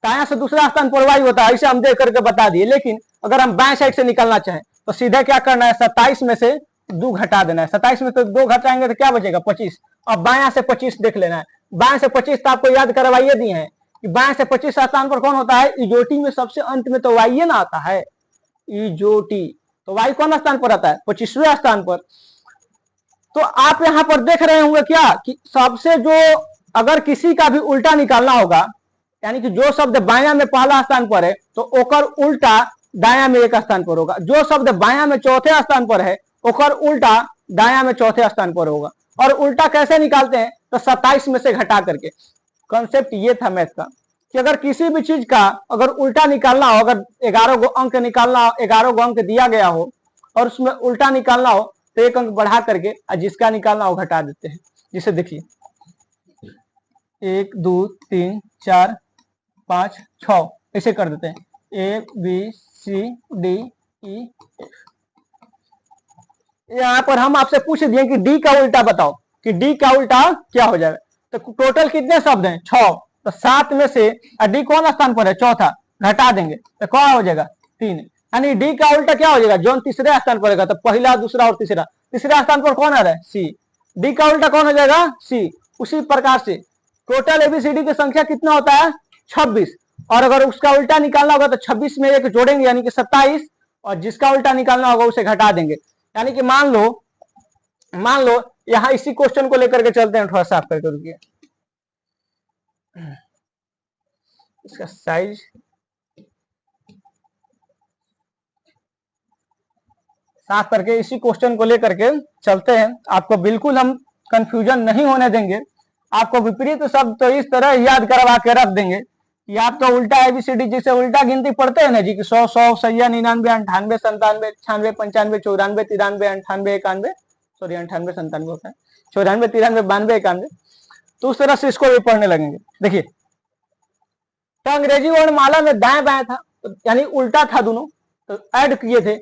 दाया से दूसरा स्थान पर वाई होता है, इसे हम देख करके बता दिए। लेकिन अगर हम बाएं साइड से निकलना चाहें तो सीधे क्या करना है, 27 में से 2 घटा देना है। 27 में से 2 घटाएंगे तो क्या बचेगा, 25। अब बाया से 25 देख लेना है। बाएं से 25 तो आपको याद करवाइए दिए हैं कि बाएं से 25 स्थान पर कौन होता है, इजोटी में सबसे अंत में तो वाई ना आता है, इजोटी। तो वाई कौन स्थान पर आता है, 25वें स्थान पर। तो आप यहां पर देख रहे होंगे क्या कि सबसे जो अगर किसी का भी उल्टा निकालना होगा, यानी कि जो शब्द बायां में पहला स्थान पर है तो ओकर उल्टा दायां में एक स्थान पर होगा। जो शब्द बायां में चौथे स्थान पर है ओकर उल्टा दायां में चौथे स्थान पर होगा। और उल्टा कैसे निकालते हैं, तो 27 में से घटा करके। कॉन्सेप्ट ये था मैथ का कि अगर किसी भी चीज का अगर उल्टा निकालना हो, अगर 11 गो अंक निकालना, 11 गो अंक दिया गया हो और उसमें उल्टा निकालना हो तो एक अंक बढ़ा करके और जिसका निकालना हो घटा देते हैं। जिसे देखिए 1 2 3 4 5 6 ऐसे कर देते हैं, ए बी सी डी ई। यहाँ पर हम आपसे पूछ दिए कि डी का उल्टा बताओ, कि डी का उल्टा क्या हो जाएगा। तो टोटल कितने शब्द हैं, 6। तो 7 में से डी कौन स्थान पर है, चौथा, घटा देंगे तो क्या हो जाएगा, 3। यानी डी का उल्टा क्या हो जाएगा, जो तीसरे स्थान पर रहेगा। तो पहला, दूसरा और तीसरा, तीसरा स्थान पर कौन आ रहा है, सी। डी का उल्टा कौन हो जाएगा, सी। उसी प्रकार से टोटल एबीसीडी की संख्या कितना होता है, 26। और अगर उसका उल्टा निकालना होगा तो 26 में एक जोड़ेंगे यानी कि 27, और जिसका उल्टा निकालना होगा उसे घटा देंगे। यानी कि मान लो यहां इसी क्वेश्चन को लेकर के चलते हैं, थोड़ा साफ करके रुकिए, इसका साइज साफ करके इसी क्वेश्चन को लेकर के चलते हैं। आपको बिल्कुल हम कंफ्यूजन नहीं होने देंगे। आपको विपरीत शब्द तो इस तरह याद करवा के रख देंगे कि आप तो उल्टा एबीसीडी जैसे उल्टा गिनती पढ़ते हैं ना जी, कि 100 100 सैया 99 98 97 96 95 94 93 98 91, सॉरी 98 97 होता है, 94 93 92 91। तो उस तरह से इसको भी पढ़ने लगेंगे। देखिए तो अंग्रेजी वर्णमाला में दाएं बाएं था, यानी उल्टा था दोनों, तो ऐड किए थे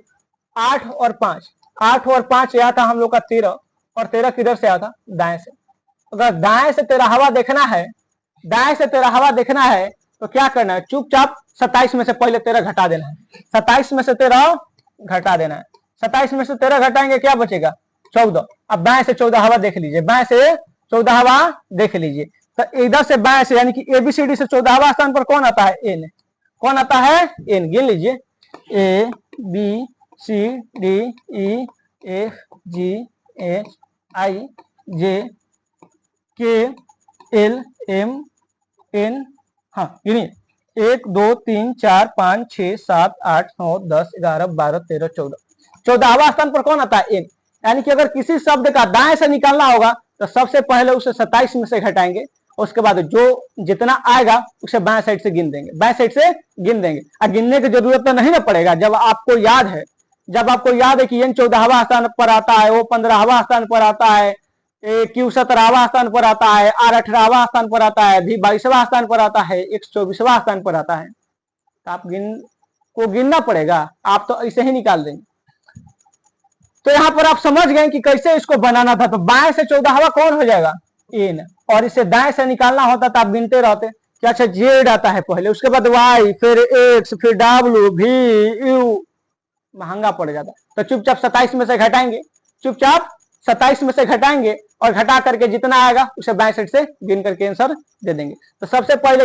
8 और 5। 8 और 5 यह था हम लोग का 13, और 13 किधर से आया था, दाएं से। अगर दाएं से 13वां देखना है, दाएं से 13वां देखना है तो क्या करना है, चुपचाप 27 में से पहले 13 घटा देना है, 27 में से 13 घटा देना है, 27 में से 13 घटाएंगे क्या बचेगा 14। अब बाएं से 14 हवा देख लीजिए, बाएं से 14 हवा देख लीजिए, तो इधर से बाएं से यानी कि एबीसीडी से 14वां स्थान पर कौन आता है, एन। कौन आता है, एन। गिन लीजिए, A B C D E F G H I J K L M N. हाँ गिनिए, 1 2 3 4 5 6 7 8 9 10 11 12 13 14, 14वां स्थान पर कौन आता है, एन। यानी कि अगर किसी शब्द का दाएं से निकालना होगा तो सबसे पहले उसे 27 में से घटाएंगे, उसके बाद जो जितना आएगा उसे बाएं साइड से गिन देंगे, बाएं साइड से गिन देंगे। और गिनने की जरूरत तो नहीं ना पड़ेगा, जब आपको याद है, जब आपको याद है कि एन 14वां स्थान पर आता है, वो 15वां स्थान पर आता है, क्यू 17वां स्थान पर आता है, आर 18वां स्थान पर आता है, भी 22वां स्थान पर आता है, एक्स 24वां स्थान पर आता है, तो आप गिनना पड़ेगा, आप तो ऐसे ही निकाल देंगे। तो यहाँ पर आप समझ गए कि कैसे इसको बनाना था। तो बाएं से 14वां कौन हो जाएगा, एन, और इसे दाएं से निकालना होता तो आप गिनते रहते कि अच्छा जेड आता है पहले, उसके बाद वाई, फिर एक्स, फिर डब्ल्यू, भी, यू, महंगा पड़ जाता। तो चुपचाप 27 में से घटाएंगे, चुपचाप 27 में से घटाएंगे और घटा करके जितना आएगा उसे बाएं साइड से गिन करके आंसर दे देंगे। तो सबसे पहले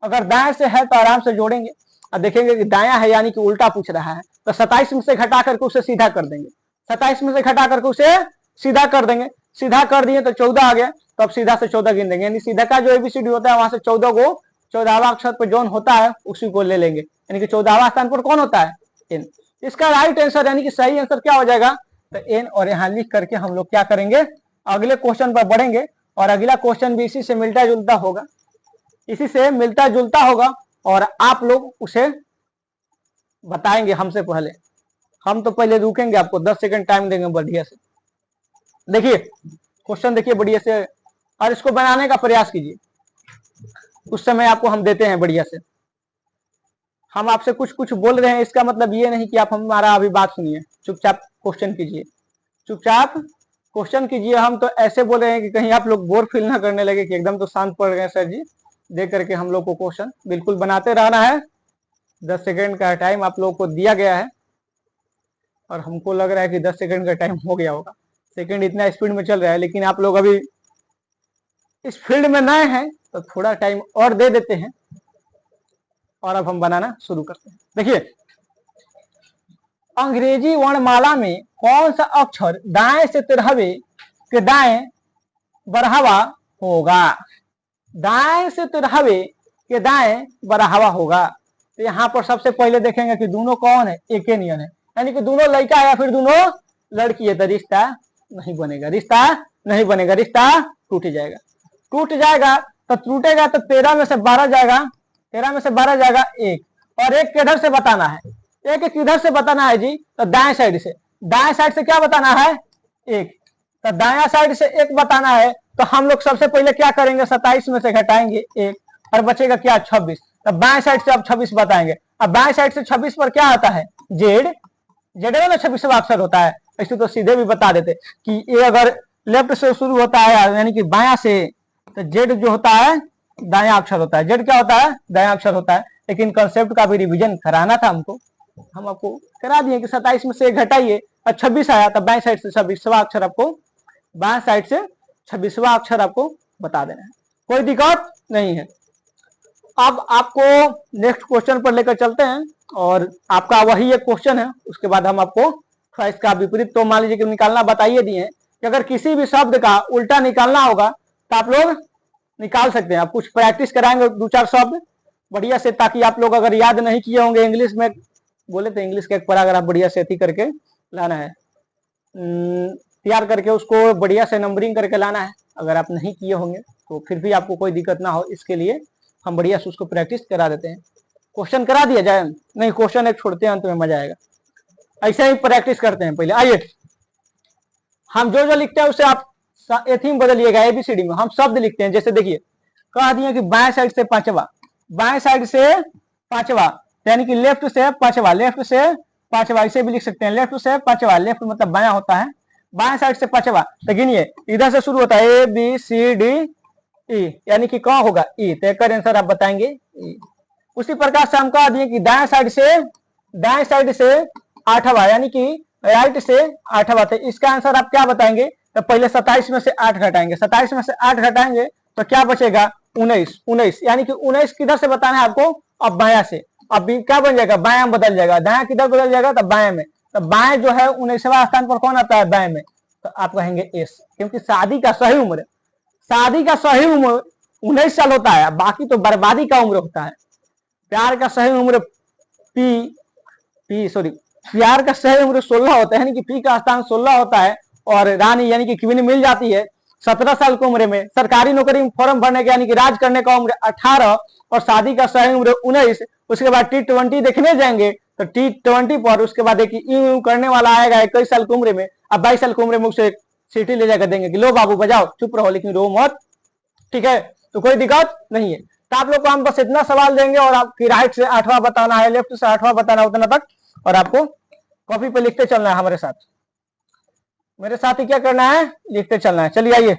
अगर दाएं से है तो आराम से जोड़ेंगे और देखेंगे कि दाया है यानी कि उल्टा पूछ रहा है, तो 27 में से घटा करके उसे सीधा कर देंगे, 27 में से घटा करके उसे सीधा कर देंगे, सीधा कर दिए तो 14 आ गया, तो अब सीधा से 14 गिन देंगे, यानी सीधा का जो एबीसीडी होता है वहां से 14 को 14वां अक्षर पर जोन होता है उसी को ले लेंगे, यानी कि 14वां स्थान पर कौन होता है, एन। इसका राइट आंसर यानी कि सही आंसर क्या हो जाएगा, तो एन। और यहाँ लिख करके हम लोग क्या करेंगे, अगले क्वेश्चन पर बढ़ेंगे, और अगला क्वेश्चन भी इसी से मिलता जुलता होगा, इसी से मिलता जुलता होगा, और आप लोग उसे बताएंगे हमसे पहले। हम तो पहले रुकेंगे, आपको 10 सेकंड टाइम देंगे बढ़िया से। देखिए क्वेश्चन देखिए बढ़िया से, और इसको बनाने का प्रयास कीजिए, उस समय आपको हम देते हैं बढ़िया से। हम आपसे कुछ कुछ बोल रहे हैं, इसका मतलब ये नहीं कि आप हमारा अभी बात सुनिए, चुपचाप क्वेश्चन कीजिए, चुपचाप क्वेश्चन कीजिए। हम तो ऐसे बोल रहे हैं कि कहीं आप लोग बोर फील ना करने लगे कि एकदम तो शांत पड़ गए सर जी, देख करके हम लोग को क्वेश्चन बिल्कुल बनाते रहना है। 10 सेकंड का टाइम आप लोग को दिया गया है, और हमको लग रहा है कि 10 सेकंड का टाइम हो गया होगा, सेकंड इतना स्पीड में चल रहा है, लेकिन आप लोग अभी इस फील्ड में नए हैं तो थोड़ा टाइम और दे देते हैं, और अब हम बनाना शुरू करते हैं। देखिए, अंग्रेजी वर्णमाला में कौन सा अक्षर दाएं से 13वें के दाएं बढ़ावा होगा, दाएं से 13वें के दाएं बढ़ावा होगा। तो यहाँ पर सबसे पहले देखेंगे कि दोनों कौन है, एक ही नियन है, यानी कि दोनों लड़का है या फिर दोनों लड़की है, तो रिश्ता नहीं बनेगा, रिश्ता नहीं बनेगा, रिश्ता टूट जाएगा, टूट जाएगा। तो टूटेगा तो 13 में से 12 जाएगा, 13 में से 12 जाएगा एक, और एक किधर से बताना है, एक किधर से बताना है जी, तो दाएं साइड से, दाएं साइड से क्या बताना है, एक, तो दाया साइड से एक बताना है। तो हम लोग सबसे पहले क्या करेंगे, 27 में से घटाएंगे एक, और बचेगा क्या 26, तो बाएं साइड से अब 26 बताएंगे। अब बाएं साइड से 26 पर क्या आता है, जेड, जेड में 26वां अक्षर होता है। ऐसे तो सीधे भी बता देते कि ये अगर लेफ्ट से शुरू होता है यानी कि बाया से, तो जेड जो होता है दाया अक्षर होता है, जेड क्या होता है, दाया अक्षर होता है। लेकिन कंसेप्ट का भी रिवीजन कराना था हमको, हम आपको करा दिए कि 27 में से एक घटाइए और 26 आया, तब बाएं साइड से 26वां अक्षर आपको, बाएं साइड से 26वां अक्षर आपको बता देना है, कोई दिक्कत नहीं है। अब आपको नेक्स्ट क्वेश्चन पर लेकर चलते हैं, और आपका वही एक क्वेश्चन है, उसके बाद हम आपको थोड़ा इसका विपरीत, तो मान लीजिए कि निकालना बताइए दिए कि अगर किसी भी शब्द का उल्टा निकालना होगा तो आप लोग निकाल सकते हैं। आप कुछ प्रैक्टिस कराएंगे 2-4 शब्द बढ़िया से, ताकि आप लोग अगर याद नहीं किए होंगे, इंग्लिश में बोले तो इंग्लिश का एक पैराग्राफ अगर आप बढ़िया से अथी करके लाना है, तैयार करके उसको बढ़िया से नंबरिंग करके लाना है। अगर आप नहीं किए होंगे तो फिर भी आपको कोई दिक्कत ना हो, इसके लिए हम बढ़िया से उसको प्रैक्टिस करा देते हैं। क्वेश्चन करा दिया जाए, नहीं क्वेश्चन एक छोड़ते हैं, अंत में मजा आएगा, ऐसे ही प्रैक्टिस करते हैं। पहले आइए, हम जो जो लिखते हैं उसे आप थीम बदलिएगा। एबीसीडी में हम शब्द लिखते हैं, जैसे देखिए कह दिए कि बाएं साइड से 5वां, बाएं साइड से 5वां यानी कि लेफ्ट से 5वां, लेफ्ट से 5वां, इसे भी लिख सकते हैं लेफ्ट से 5वां, लेफ्ट मतलब बायां होता है, बाएं साइड से 5वां। तो गिनिए, इधर से शुरू होता है ए बी सी डी ई, यानी कि कौन होगा ई, तो एक आंसर आप बताएंगे ई। उसी प्रकार से हम कह दिए कि दाएं साइड से आठवां, यानी कि राइट से आठवां, तो इसका आंसर आप क्या बताएंगे? तो पहले 27 में से 8 घटाएंगे, 27 में से 8 घटाएंगे तो क्या बचेगा? 19, यानी कि 19 किधर से बताना है आपको? अब बाया से। अब क्या बन जाएगा? बाया में बदल जाएगा। दाया किधर बदल जाएगा? तो बाया में। तो बाएं जो है 19वां स्थान पर कौन आता है? बाएं में। तो आप कहेंगे एस, क्योंकि शादी का सही उम्र 19 साल होता है, बाकी तो बर्बादी का उम्र होता है। प्यार का सही उम्र प्यार का सही उम्र 16 होता है, यानी कि पी का स्थान 16 होता है। और रानी यानी कि क्वीन मिल जाती है 17 साल की उम्र में। सरकारी नौकरी में फॉर्म भरने का यानी कि राज करने का उम्र 18 और शादी का सही उम्र 19। उसके बाद T20 देखने जाएंगे तो T20 पर उसके बाद एक यूं करने वाला आएगा 21 साल की उम्र में। अब 22 साल की उम्र में उसे सीटी ले जाकर देंगे कि लो बाबू बजाओ, चुप रहो लेकिन रो मत, ठीक है? तो कोई दिक्कत नहीं है। तो आप लोग को हम बस इतना सवाल देंगे और आपकी राइट से 8वां बताना है, लेफ्ट से 8वां बताना है, उतना तक। और आपको कॉपी पे लिखते चलना है, हमारे साथ मेरे साथ ही क्या करना है? लिखते चलना है। चलिए आइए,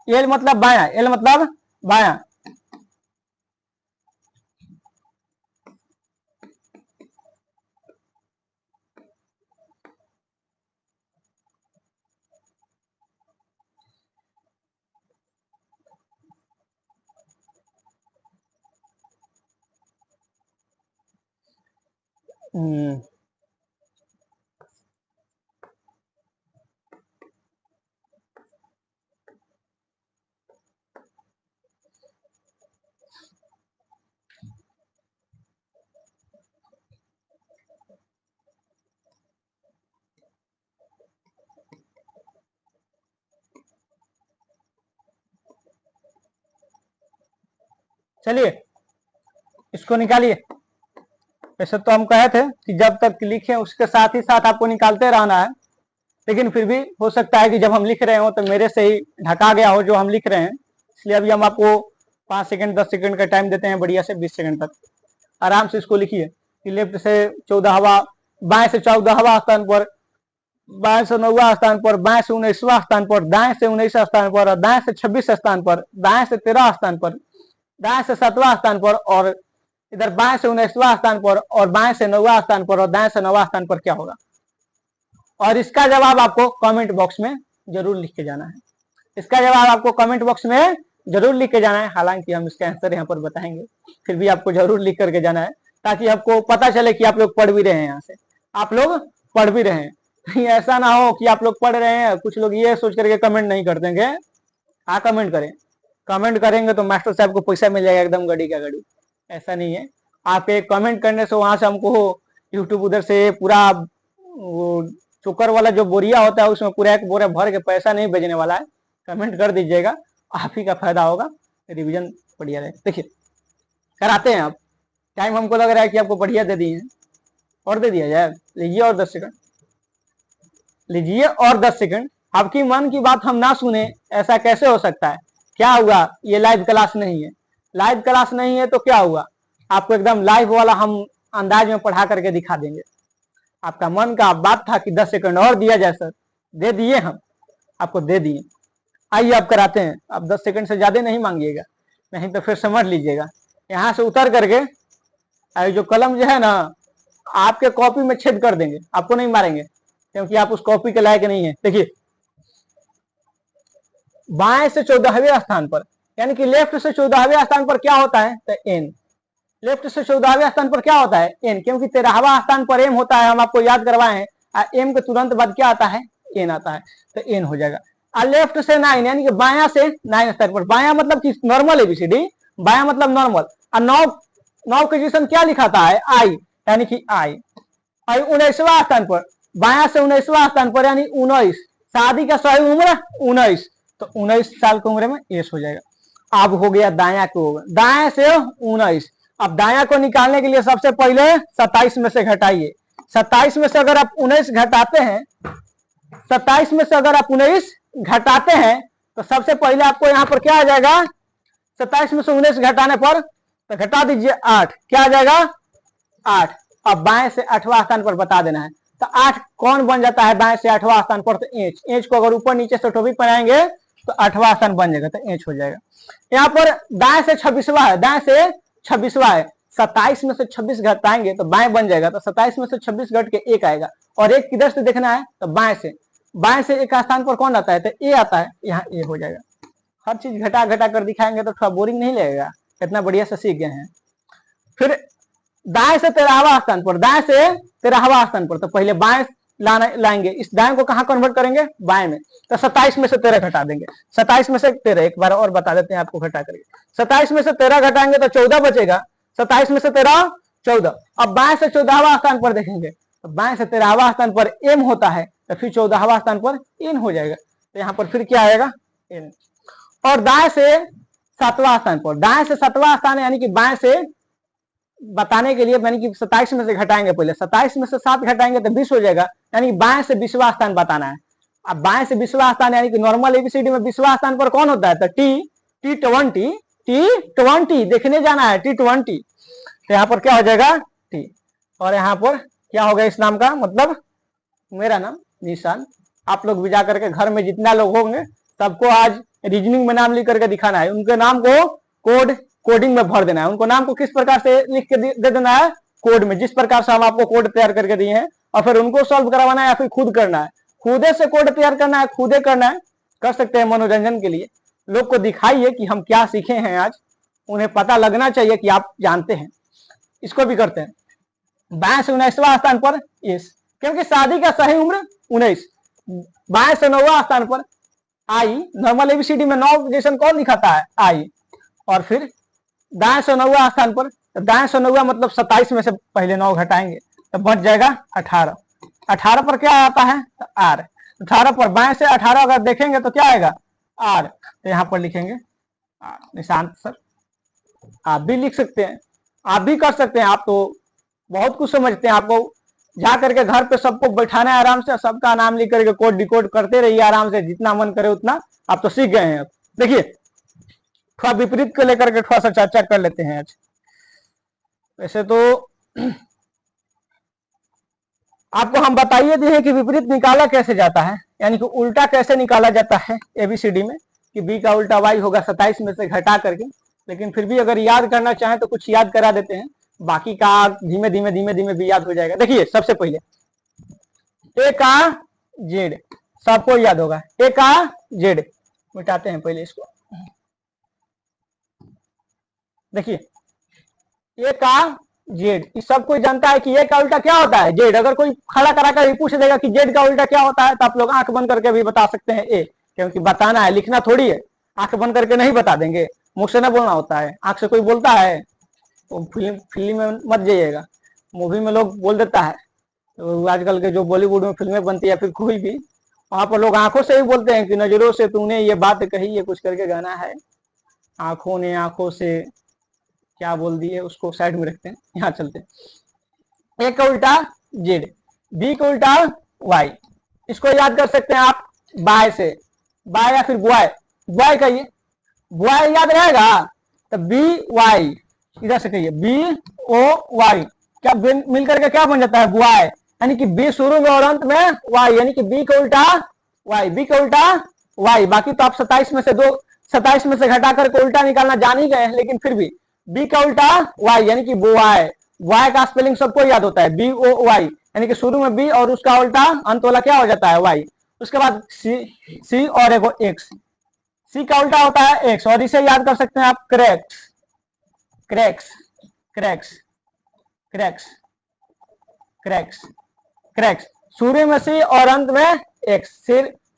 एल मतलब बाया, एल मतलब बाया। चलिए इसको निकालिए। वैसे तो हम कहे थे कि जब तक लिखे उसके साथ ही साथ आपको निकालते रहना है, लेकिन फिर भी हो सकता है कि जब हम लिख रहे हो तो मेरे से ही ढका गया हो जो हम लिख रहे हैं। इसलिए अभी हम आपको 5 सेकंड 10 सेकंड का टाइम देते हैं, बढ़िया से 20 सेकंड तक आराम से इसको लिखिए कि लेफ्ट से 14वां, बाएं से 14वां स्थान पर, बाएं से 9वां स्थान पर, बाएं से 19वां स्थान पर, दाएं से 19वां स्थान पर, और दाएं से 26 स्थान पर, दाएं से 13 स्थान पर, दाएं से 7वां स्थान पर, और इधर बाएं से 19वां स्थान पर, और बाएं से 9वां स्थान पर, और दाएं से 9वां स्थान पर क्या होगा? और इसका जवाब आपको कमेंट बॉक्स में जरूर लिख के जाना है। इसका जवाब आपको कमेंट बॉक्स में जरूर लिख के जाना है। हालांकि हम इसका आंसर यहाँ पर बताएंगे, फिर भी आपको जरूर लिख करके जाना है, ताकि आपको पता चले कि आप लोग पढ़ भी रहे हैं। यहाँ से आप लोग पढ़ भी रहे हैं। कहीं ऐसा ना हो कि आप लोग पढ़ रहे हैं, कुछ लोग ये सोच करके कमेंट नहीं कर देंगे। हाँ कमेंट करें, कमेंट करेंगे तो मास्टर साहब को पैसा मिल जाएगा एकदम गड़ी का गड़ी। ऐसा नहीं है, आप एक कमेंट करने से वहां से हमको यूट्यूब उधर से पूरा वो चोकर वाला जो बोरिया होता है उसमें पूरा एक बोरा भर के पैसा नहीं भेजने वाला है। कमेंट कर दीजिएगा, आप ही का फायदा होगा, रिवीजन बढ़िया रहे। देखिए कराते हैं आप, टाइम हमको लग रहा है कि आपको बढ़िया दे दिए हैं, और दे दिया जाए। लीजिए और 10 सेकंड, लीजिए और 10 सेकंड। आपकी मन की बात हम ना सुने, ऐसा कैसे हो सकता है? क्या हुआ? ये लाइव क्लास नहीं है। लाइव क्लास नहीं है तो क्या हुआ? आपको एकदम लाइव वाला हम अंदाज में पढ़ा करके दिखा देंगे। आपका मन का बात था कि 10 सेकंड और दिया जाए सर, दे दिए, हम आपको दे दिए। आइए आप कराते हैं। आप 10 सेकंड से ज्यादा नहीं मांगिएगा, नहीं तो फिर समझ लीजिएगा। यहाँ से उतर करके जो कलम जो है ना, आपके कॉपी में छेद कर देंगे, आपको नहीं मारेंगे क्योंकि आप उस कॉपी के लायक नहीं है। देखिए बाएं से 14वें स्थान पर, यानी कि लेफ्ट से 14वें स्थान पर क्या होता है? तो एन। लेफ्ट से 14वें स्थान पर क्या होता है? एन, क्योंकि 13वां स्थान पर एम होता है, हम आपको याद करवाए हैं। एम के तुरंत बाद क्या आता है? एन आता है, तो एन हो जाएगा। और लेफ्ट से 9, यानी कि बाया से 9 स्थान पर, बाया मतलब कि नॉर्मल एबीसीडी, बाया मतलब नॉर्मल। और 9 के जिसन क्या लिखाता है? आई, यानी कि आई। और 19वां स्थान पर, बाया से 19वां स्थान पर, यानी 19, शादी का सही उम्र 19, तो 19 साल की उम्र में एस हो जाएगा। अब हो गया दाया को, दाएं से 19। अब दाया को निकालने के लिए सबसे पहले 27 में से घटाइए। 27 में से अगर आप 19 घटाते हैं, 27 में से अगर आप 19 घटाते हैं तो सबसे पहले आपको यहाँ पर क्या आ जाएगा? 27 में से 19 घटाने पर, तो घटा दीजिए 8, क्या आ जाएगा? 8। अब बाएं से 8वां स्थान पर बता देना है। तो 8 कौन बन जाता है बाएं से 8वां स्थान पर, तो एच। एच को अगर ऊपर नीचे से टॉपिक बनाएंगे तो 8वां स्थान बन जाएगा, तो एच हो जाएगा। यहाँ पर दाएं से 26वां है, दाएं से 26वां है, 27 में से 26 घटाएंगे तो बाएं बन जाएगा, तो 27 में से 26 घट के 1 आएगा। और एक किधर से देखना है, तो बाएं से। बाएं से एक स्थान पर कौन आता है, तो ए आता है, यहाँ ए हो जाएगा। हर चीज घटा घटा कर दिखाएंगे तो थोड़ा बोरिंग नहीं लगेगा, इतना बढ़िया से सीख गए हैं। फिर दाएं से 13वां स्थान पर, दाएं से 13वां स्थान पर, तो पहले बाएं लाएंगे, इस दाएं को कहां कन्वर्ट करेंगे, बाएं में। तो 27 में से 13 घटा देंगे, 27 में से 13, एक बार और बता देते हैं आपको घटा करके। 27 में से 13 घटाएंगे तो 14 बचेगा, 27 में से 13 14। अब बाएं से 14वां स्थान पर देखेंगे, तो बाएं से 13वां स्थान पर एम होता है, तो फिर 14वां स्थान पर एन हो जाएगा, तो यहाँ पर फिर क्या आएगा, एन। और दाएं से 7वां स्थान पर, दाएं से 7वां स्थान यानी कि बाएं से बताने के लिए यानी कि 27 में से घटाएंगे, पहले 27 में से 7 घटाएंगे तो 20 हो जाएगा, यानी बाएं से 20वां स्थान बताना है। अब बाएं से 20वां स्थान यानी कि नॉर्मल एबीसीडी में 20वां स्थान पर कौन होता है, तो T20 देखने जाना है, T20। तो यहाँ पर क्या हो जाएगा, टी। और यहाँ पर क्या होगा, इस नाम का मतलब मेरा नाम निशान। आप लोग भी जा करके घर में जितना लोग होंगे सबको आज रीजनिंग में नाम लिख करके दिखाना है, उनके नाम को कोडिंग में भर देना है। उनको नाम को किस प्रकार से लिख के दे देना है, कोड में, जिस प्रकार से हम आपको कोड तैयार करके दिए हैं, और फिर उनको सॉल्व करवाना है या फिर खुद करना है। खुदे से कोड तैयार करना है, खुदे करना है, कर सकते हैं मनोरंजन के लिए। लोग को दिखाइए कि हम क्या सीखे हैं आज, उन्हें पता लगना चाहिए कि आप जानते हैं। इसको भी करते हैं। बाएं से 19वां स्थान पर यस, क्योंकि शादी का सही उम्र 19। बाएं से 9वां स्थान पर आई, नॉर्मल एबीसीडी में 9 जैसे कौन दिखाता है, आई। और फिर दाएं से 9वां स्थान पर, दाएं से 9वां मतलब 27 में से पहले 9 घटाएंगे तो बच जाएगा 18। 18 पर क्या आता है, तो आर। 18 पर बाएं से 18 अगर देखेंगे तो क्या आएगा, आर। तो यहाँ पर लिखेंगे आर। निशांत सर आप भी लिख सकते हैं, आप भी कर सकते हैं, आप तो बहुत कुछ समझते हैं। आपको जा करके घर पे सबको बैठाना है आराम से, सबका नाम लिख करके कोड डिकोड करते रहिए आराम से, जितना मन करे उतना। आप तो सीख गए हैं। अब देखिए थोड़ा विपरीत को लेकर के थोड़ा सा चर्चा कर लेते हैं आज। वैसे तो आपको हम बताइए दिए हैं कि विपरीत निकाला कैसे जाता है, यानी कि उल्टा कैसे निकाला जाता है एबीसीडी में, कि बी का उल्टा वाई होगा 27 में से घटा करके। लेकिन फिर भी अगर याद करना चाहें तो कुछ याद करा देते हैं, बाकी का धीमे धीमे भी याद हो जाएगा। देखिए सबसे पहले ए का जेड, सबको याद होगा, ए का जेड। मिटाते हैं पहले इसको। देखिए ए का जेड, इस सब कोई जानता है कि ए का उल्टा क्या होता है, जेड। अगर कोई खड़ा करा कर पूछ देगा कि जेड का उल्टा क्या होता है, तो आप लोग आंख बंद करके भी बता सकते हैं ए, क्योंकि बताना है, लिखना थोड़ी है। आंख बंद करके नहीं बता देंगे, मुंह से ना बोलना होता है। आंख से कोई बोलता है तो फिल्म में मत जाइएगा, मूवी में लोग बोल देता है। तो आजकल के जो बॉलीवुड में फिल्में बनती है फिर कोई भी, वहां पर लोग आंखों से ही बोलते हैं कि नजरों से तूने ये बात कही, ये कुछ करके गाना है, आंखों ने आंखों से क्या बोल दिए, उसको साइड में रखते हैं। यहाँ चलते हैं। ए का उल्टा जेड, बी का उल्टा वाई। इसको याद कर सकते हैं आप बाय से, बाय या फिर बुआई। बुआई कहिए, बुआई याद रहेगा तो बी वाई, इधर से कहिए बी ओ वाई, क्या मिलकर के क्या बन जाता है, बुआई। यानी कि बी शुरू में और अंत में वाई, यानी कि बी का उल्टा वाई, बी का उल्टा वाई। बाकी तो आप 27 में से घटा करके उल्टा निकालना जान ही गए, लेकिन फिर भी बी का उल्टा वाई यानी कि बुआई। वाई का स्पेलिंग सबको याद होता है, बी ओ वाई, यानी कि शुरू में बी और उसका उल्टा अंत वाला क्या हो जाता है, वाई। उसके बाद सी और एगो एक्स, सी का उल्टा होता है एक्स, और इसे याद कर सकते हैं आप cracks, cracks, cracks, cracks, cracks, cracks. शुरू में सी और अंत में एक्स,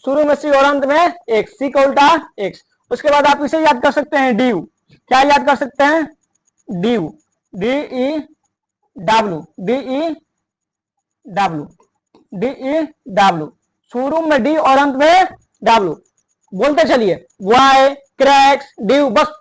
शुरू में सी और अंत में एक्स, सी का उल्टा एक्स। उसके बाद आप इसे याद कर सकते हैं ड्यू, क्या याद कर सकते हैं, due, D E W, D E W, D E W, शुरू में डी और अंत में डब्ल्यू। बोलते चलिए वाई, क्रैक्स, ड्यू, बस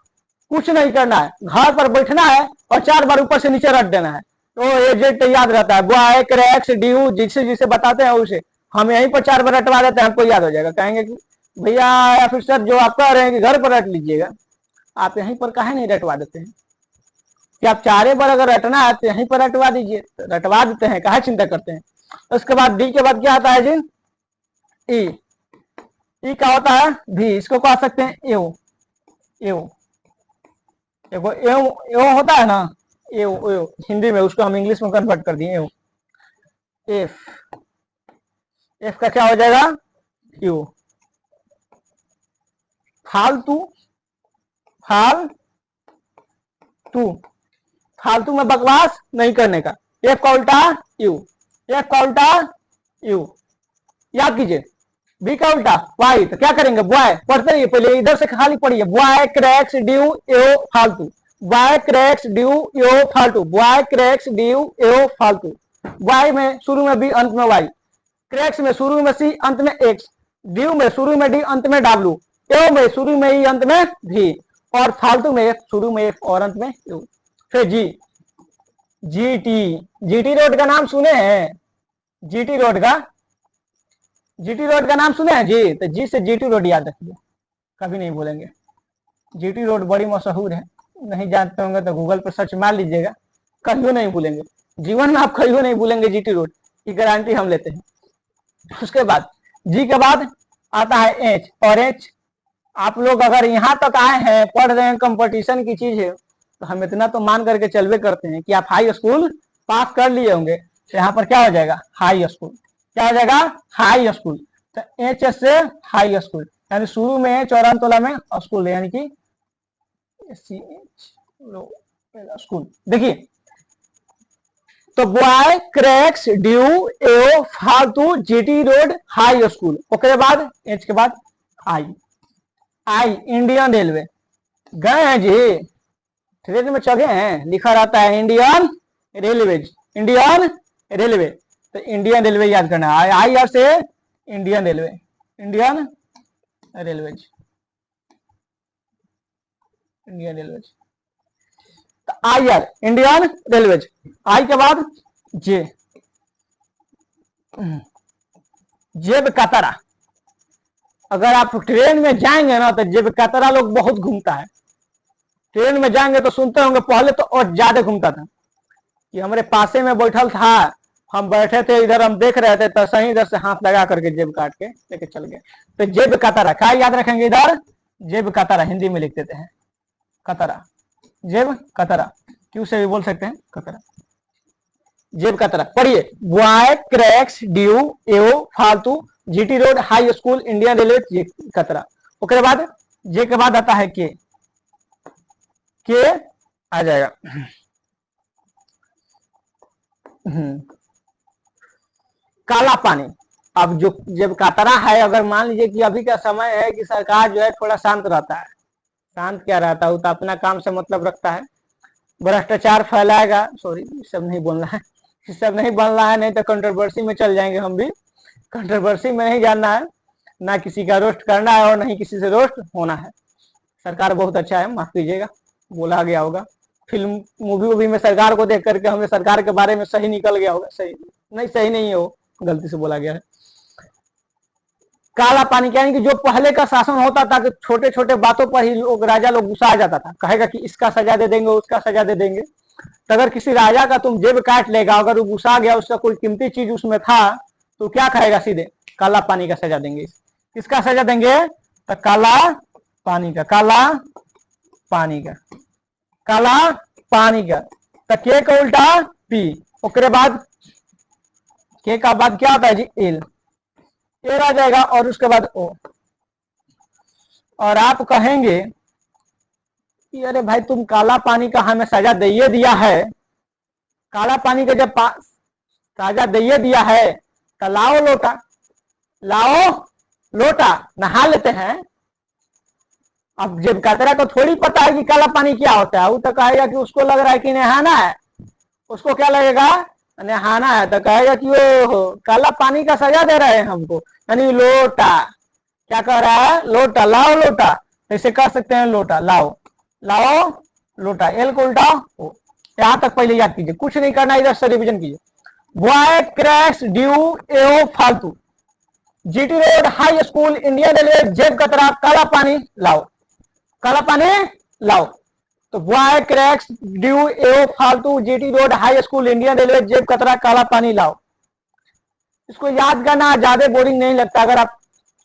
कुछ नहीं करना है, घर पर बैठना है और 4 बार ऊपर से नीचे रट देना है, तो एजेक्ट याद रहता है। वाई, क्रैक्स, ड्यू, जिसे जिसे बताते हैं उसे हम यहीं पर 4 बार रटवा देते हैं, हमको याद हो जाएगा। कहेंगे कि भैया या फिर सर जो आप कह रहे हैं कि घर पर रट लीजिएगा, आप यहीं पर काहे नहीं रटवा देते हैं, कि आप 4 बार अगर रटना है तो यहीं पर रटवा दीजिए, रटवा देते हैं, काहे चिंता करते हैं। उसके बाद डी के बाद क्या आता है जी, ई। ई क्या होता है, भी। इसको कह सकते हैं एव। एव देखो, एव एव होता है ना, एव एव हिंदी में, उसको हम इंग्लिश में कन्वर्ट कर दिए एव। एफ, एफ का क्या हो जाएगा, यू। फालतू, फालतू, फालतू में बकवास नहीं करने का। एफ का उल्टा यू, एफ का उल्टा यू, याद कीजिए। बी का उल्टा वाई, तो क्या करेंगे, बॉय। पढ़ते रहिए, पहले इधर से खाली पढ़िए, बॉय क्रैक्स ड्यू एओ फालतू, बॉय क्रैक्स ड्यू एओ फालतू, बॉय क्रैक्स ड्यू एओ फालतू। बॉय में शुरू में बी, अंत में वाई, क्रैक्स में शुरू में सी, अंत में एक्स, ड्यू में शुरू में डी, अंत में डब्ल्यू, एओ में शुरू में ई, अंत में भी, और फालतू में शुरू में एफ और अंत में यू। फिर जी, जीटी, जीटी रोड का नाम सुने हैं, जीटी रोड का, जीटी रोड का नाम सुने हैं जी, तो जी से जीटी रोड याद रखिए, कभी नहीं भूलेंगे। जीटी रोड बड़ी मशहूर है, नहीं जानते होंगे तो गूगल पर सर्च मार लीजिएगा, कभी नहीं भूलेंगे, जीवन में आप कभी नहीं भूलेंगे जीटी रोड की गारंटी हम लेते हैं। उसके बाद जी के बाद आता है एच, और एच आप लोग अगर यहाँ तक आए हैं, पढ़ रहे हैं, कंपटीशन की चीज है, तो हम इतना तो मान करके चलवे करते हैं कि आप हाई स्कूल पास कर लिए होंगे। तो यहाँ पर क्या हो जाएगा, हाई स्कूल, क्या हो जाएगा, हाई स्कूल। तो एच से हाई स्कूल, यानी शुरू में एच और अंतोला में स्कूल, यानी कि स्कूल। देखिए, तो बॉय क्रैक्स ड्यू एओ फालतू GT road high school. Okay बाद एच के बाद आई, आई इंडियन रेलवे। गए हैं जी, ट्रेन में चढ़े हैं, लिखा रहता है इंडियन रेलवेज, इंडियन रेलवे, तो इंडियन रेलवे याद करना है। आई आर से Indian railway, Indian railways, Indian railways. तो आई आर इंडियन रेलवेज, आई के बाद जे, जेब कतरा। अगर आप ट्रेन में जाएंगे ना, तो जेब कतरा लोग बहुत घूमता है। ट्रेन में जाएंगे तो सुनते होंगे, पहले तो और ज्यादा घूमता था कि हमारे पासे में बैठल था, हम बैठे थे इधर, हम देख रहे थे, तो सही इधर से हाथ लगा करके जेब काट के लेके चल गए। तो जेब कतरा क्या याद रखेंगे, इधर जेब कतरा हिंदी में लिख देते हैं, कतरा, जेब कतरा, क्यों से भी बोल सकते हैं कतरा, जेब कतरा। पढ़िए, बॉय क्रैक्स ड्यू एओ फालतू GT road high school Indian railway जेब कतरा। उसके बाद जे के बाद आता है के आ जाएगा, काला पानी। अब जो जब कतरा है, अगर मान लीजिए कि अभी का समय है कि सरकार जो है थोड़ा शांत रहता है, शांत क्या रहता है, वो तो अपना काम से मतलब रखता है, भ्रष्टाचार फैलाएगा, सॉरी सब नहीं बोलना है, सब नहीं बोलना है, नहीं तो कंट्रोवर्सी में चल जाएंगे हम भी, कंट्रोवर्सी में नहीं जानना है, ना किसी का रोस्ट करना है और नहीं किसी से रोस्ट होना है। सरकार बहुत अच्छा है, माफ कीजिएगा, बोला गया होगा, फिल्म मूवी वूवी में सरकार को देख करके हमें सरकार के बारे में सही निकल गया होगा, सही नहीं, सही नहीं है वो, गलती से बोला गया है। काला पानी यानी कि जो पहले का शासन होता था कि छोटे छोटे बातों पर ही लोग, राजा लोग गुस्सा आ जाता था, कहेगा कि इसका सजा दे देंगे, उसका सजा दे देंगे। तो अगर किसी राजा का तुम जेब काट लेगा, अगर वो गुस्सा गया, उसका कोई कीमती चीज उसमें था, तो क्या कहेगा, सीधे काला पानी का सजा देंगे। किसका सजा देंगे, तो काला पानी का, काला पानी का, काला पानी का। तो के का उल्टा पी, उसके बाद के का बाद क्या आता है जी, एल, एल आ जाएगा, और उसके बाद ओ। और आप कहेंगे कि अरे भाई तुम काला पानी का हमें सजा दे दिया है, काला पानी का जब सजा दे दिया है, तो लाओ लोटा, लाओ लोटा, नहा लेते हैं। अब जब कतरा को थोड़ी पता है कि काला पानी क्या होता है, वो तो कहेगा कि उसको लग रहा है कि नहाना है, उसको क्या लगेगा, नहाना है, तो कहेगा कि वो काला पानी का सजा दे रहे हैं हमको, यानी लोटा, क्या कह रहा है, लोटा, लाओ लोटा, ऐसे कह सकते हैं, लोटा लाओ, लाओ लोटा, एल को उल्टा ओ। यहां तक पहले याद कीजिए, कुछ नहीं करना, इधर से रिविजन कीजिए। बॉय क्रैक्स ड्यू एओ फालतू GT road high school Indian railway जेब कतरा काला पानी लाओ, काला पानी लाओ। तो बॉय क्रैक्स ड्यू एओ फालतू GT road high school Indian railway जेब कतरा काला पानी लाओ। इसको याद करना ज्यादा बोरिंग नहीं लगता, अगर आप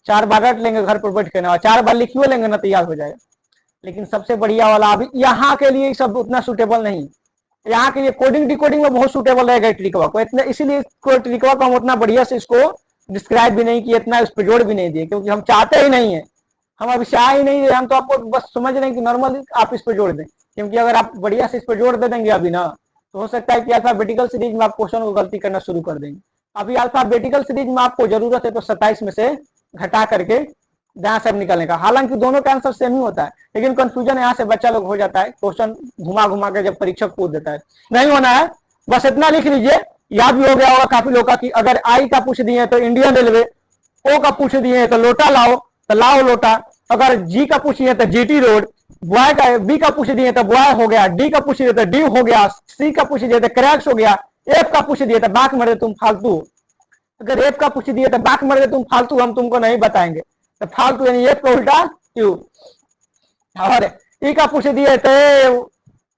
4 बार रट लेंगे घर पर बैठ के ना, 4 बार लिखियो लेंगे ना तो याद हो जाएगा। लेकिन सबसे बढ़िया वाला अभी यहाँ के लिए सब उतना सुटेबल नहीं, यहाँ के लिए कोडिंग डिकोडिंग में बहुत सुटेबल रहेगा ट्रिकवा को, इतने इसीलिए ट्रिकवा को हम उतना बढ़िया से इसको डिस्क्राइब भी नहीं किए, इतना उस पर जोड़ भी नहीं दिए, क्योंकि हम चाहते ही नहीं है, हम अभी चाह ही नहीं है, हम तो आपको बस समझ रहे हैं कि नॉर्मल आप इस पर जोड़ दें, क्योंकि अगर आप बढ़िया से इस पर जोड़ दे देंगे अभी ना, तो हो सकता है कि अल्फाबेटिकल सीरीज में आप क्वेश्चन को गलती करना शुरू कर देंगे। अभी अल्फाबेटिकल सीरीज में आपको जरूरत है तो 27 में से घटा करके जहां से निकलने का, हालांकि दोनों का आंसर सेम ही होता है, लेकिन कंफ्यूजन यहाँ से बच्चा लोग हो जाता है, क्वेश्चन घुमा घुमा के जब परीक्षक पूछ देता है। नहीं होना है, बस इतना लिख लीजिए, याद भी हो गया होगा काफी लोग का कि अगर आई का पूछ दिए तो इंडियन रेलवे, ओ का पूछ दिए तो लोटा लाओ तो लाओ लोटा, अगर जी का पूछ दिए तो जीटी रोड, बॉय का बी का पूछ दिए तो बॉय हो गया, डी का पूछ दिए तो डी हो गया, सी का पूछ दिए तो क्रैक्स हो गया, एफ का पूछ दिए तो बाक मर तुम फालतू, अगर एफ का पूछ दिए तो बाक मर तुम फालतू, हम तुमको नहीं बताएंगे, तो फालतू यानी एफ का उल्टा यू, और ई का पूछ दिए तो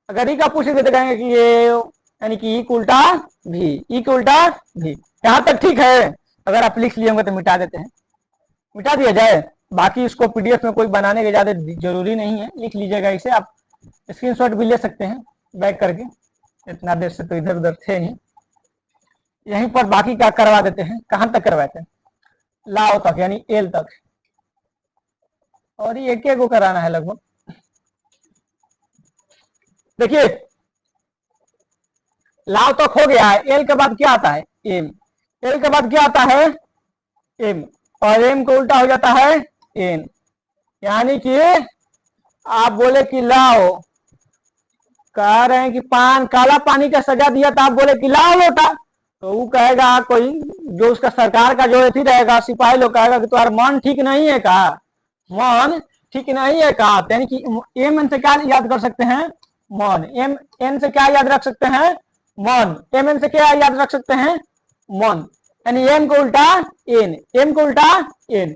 अगर ई का पूछ दिए तो कहेंगे कि ये यानी कि ई का उल्टा भी, ई का उल्टा भी। यहां तक ठीक है, अगर आप लिख लिए होंगे तो मिटा देते हैं, मिटा दिया जाए, बाकी इसको पीडीएफ में कोई बनाने के ज्यादा जरूरी नहीं है, लिख लीजिएगा इसे, आप स्क्रीनशॉट भी ले सकते हैं बैक करके, इतना देर से तो इधर उधर थे नहीं, यहीं पर बाकी क्या करवा देते हैं, कहां तक करवाते हैं, लाओ तक यानी एल तक, और ये एक को कराना है लगभग। देखिए लाओ तक हो गया है, एल के बाद क्या आता है एम, एल के बाद क्या आता है एम, और एम को उल्टा हो जाता है एन, यानी कि आप बोले कि लाओ, कह रहे हैं कि पान काला पानी का सजा दिया था, आप बोले कि लाओ लोटा, तो वो कहेगा कोई जो उसका सरकार का जो थी रहेगा सिपाही लोग कहेगा कि तुम्हारा मन ठीक नहीं है का, मन ठीक नहीं है का, यानी कि एम एन से क्या याद कर सकते हैं मन, एम एन से क्या याद रख सकते हैं मन, एम एन से क्या याद रख सकते हैं मन, यानी एम को उल्टा एन, एम को उल्टा एन,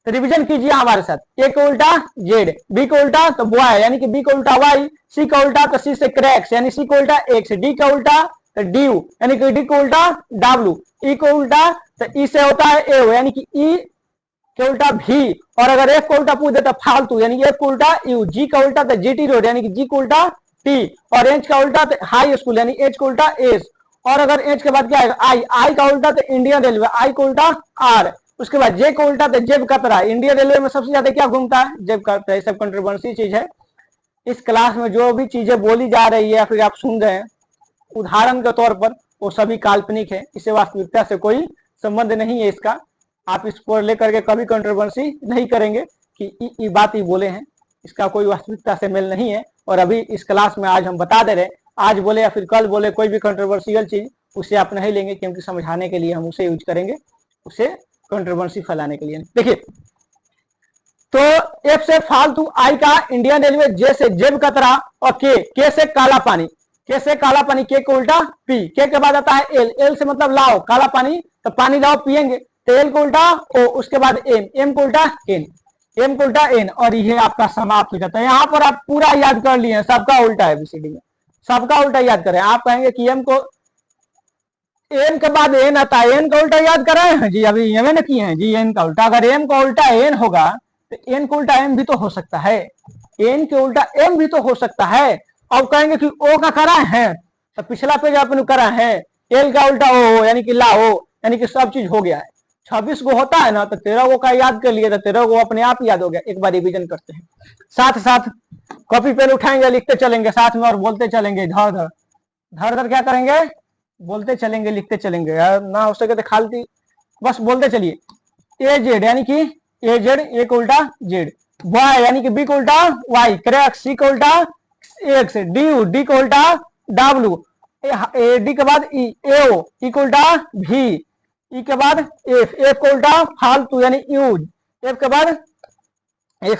तो रिवीजन कीजिए हमारे साथ, ए को उल्टा जेड, बी को उल्टा तो बॉय यानी कि बी को उल्टा वाई, सी का उल्टा तो सी से क्रैक्स यानी सी को उल्टा एक्स, डी का उल्टा तो डी यानी कि डी को उल्टा डब्ल्यू, ई को उल्टा तो ई से होता है ए यानी कि ई के उल्टा भी, और अगर एफ को उल्टा पूछ देता फालतू यानी कि एफ को उल्टा यू, जी का उल्टा तो जीटी रोड यानी कि जी को उल्टा टी, और एच का उल्टा तो हाई स्कूल यानी एच को उल्टा एस, और अगर एच के बाद क्या आएगा आई, आई का उल्टा तो इंडियन रेलवे, आई को उल्टा आर, उसके बाद जे को उल्टा तो जेब कतरा, इंडियन रेलवे में सबसे ज्यादा क्या घूमता है जेब कतरा, ये सब कंट्रोवर्सी चीज है। इस क्लास में जो भी चीजें बोली जा रही है या फिर आप सुन रहे हैं उदाहरण के तौर पर वो सभी काल्पनिक है, इससे वास्तविकता से कोई संबंध नहीं है इसका, आप इसको लेकर के कभी कंट्रोवर्सी नहीं करेंगे कि ये बात ही बोले हैं, इसका कोई वास्तविकता से मेल नहीं है। और अभी इस क्लास में आज हम बता दे रहे, आज बोले या फिर कल बोले कोई भी कंट्रोवर्शियल चीज उसे आप नहीं लेंगे, क्योंकि समझाने के लिए हम उसे यूज करेंगे, उसे कंट्रोवर्सी फैलाने के लिए। देखिए तो एफ से फालतू, आई का इंडियन रेलवे, जे से जेब कतरा, और के से काला पानी, के से काला पानी, के को उल्टा पी, के बाद आता है एल, एल से मतलब लाओ काला पानी तो पानी लाओ पियेंगे, तो एल को उल्टा ओ, उसके बाद एम, एम को उल्टा एन, एम को उल्टा एन, और ये आपका समाप्त हो जाता है। यहाँ पर आप पूरा याद कर लिए, सबका उल्टा है बीसीडी में, सबका उल्टा याद करें। आप कहेंगे कि एम को एन के बाद एन आता है, एन का उल्टा याद कर रहे हैं जी, अभी एम ने किए हैं जी एन का उल्टा, अगर एम का उल्टा एन होगा तो एन का उल्टा एम भी तो हो सकता है, एन के उल्टा एम भी तो हो सकता है। अब कहेंगे कि ओ का करा है तो पिछला पेज आपने करा है, एल का उल्टा ओ यानी कि ला हो, यानी कि सब चीज हो गया है। 26 को होता है ना तो 13 को का याद कर लिए तो 13 को अपने आप याद हो गया। एक बार रिवीजन करते हैं, साथ साथ कॉपी पेन उठाएंगे लिखते चलेंगे साथ में और बोलते चलेंगे, धर धर धर धर क्या करेंगे बोलते चलेंगे लिखते चलेंगे, यार ना हो सके तो खाली बस बोलते चलिए। ए जेड यानी कि ए जेड, ए को उल्टा जेड, वाई यानी कि बी को उल्टा वाई, करेक्ट, सी को उल्टा एक्स, डी, डी को उल्टा डब्ल्यू, डी के बाद ई, ए, ई को उल्टा भी, ई के बाद एफ, एफ को उल्टा फालतू यानी यूज, एफ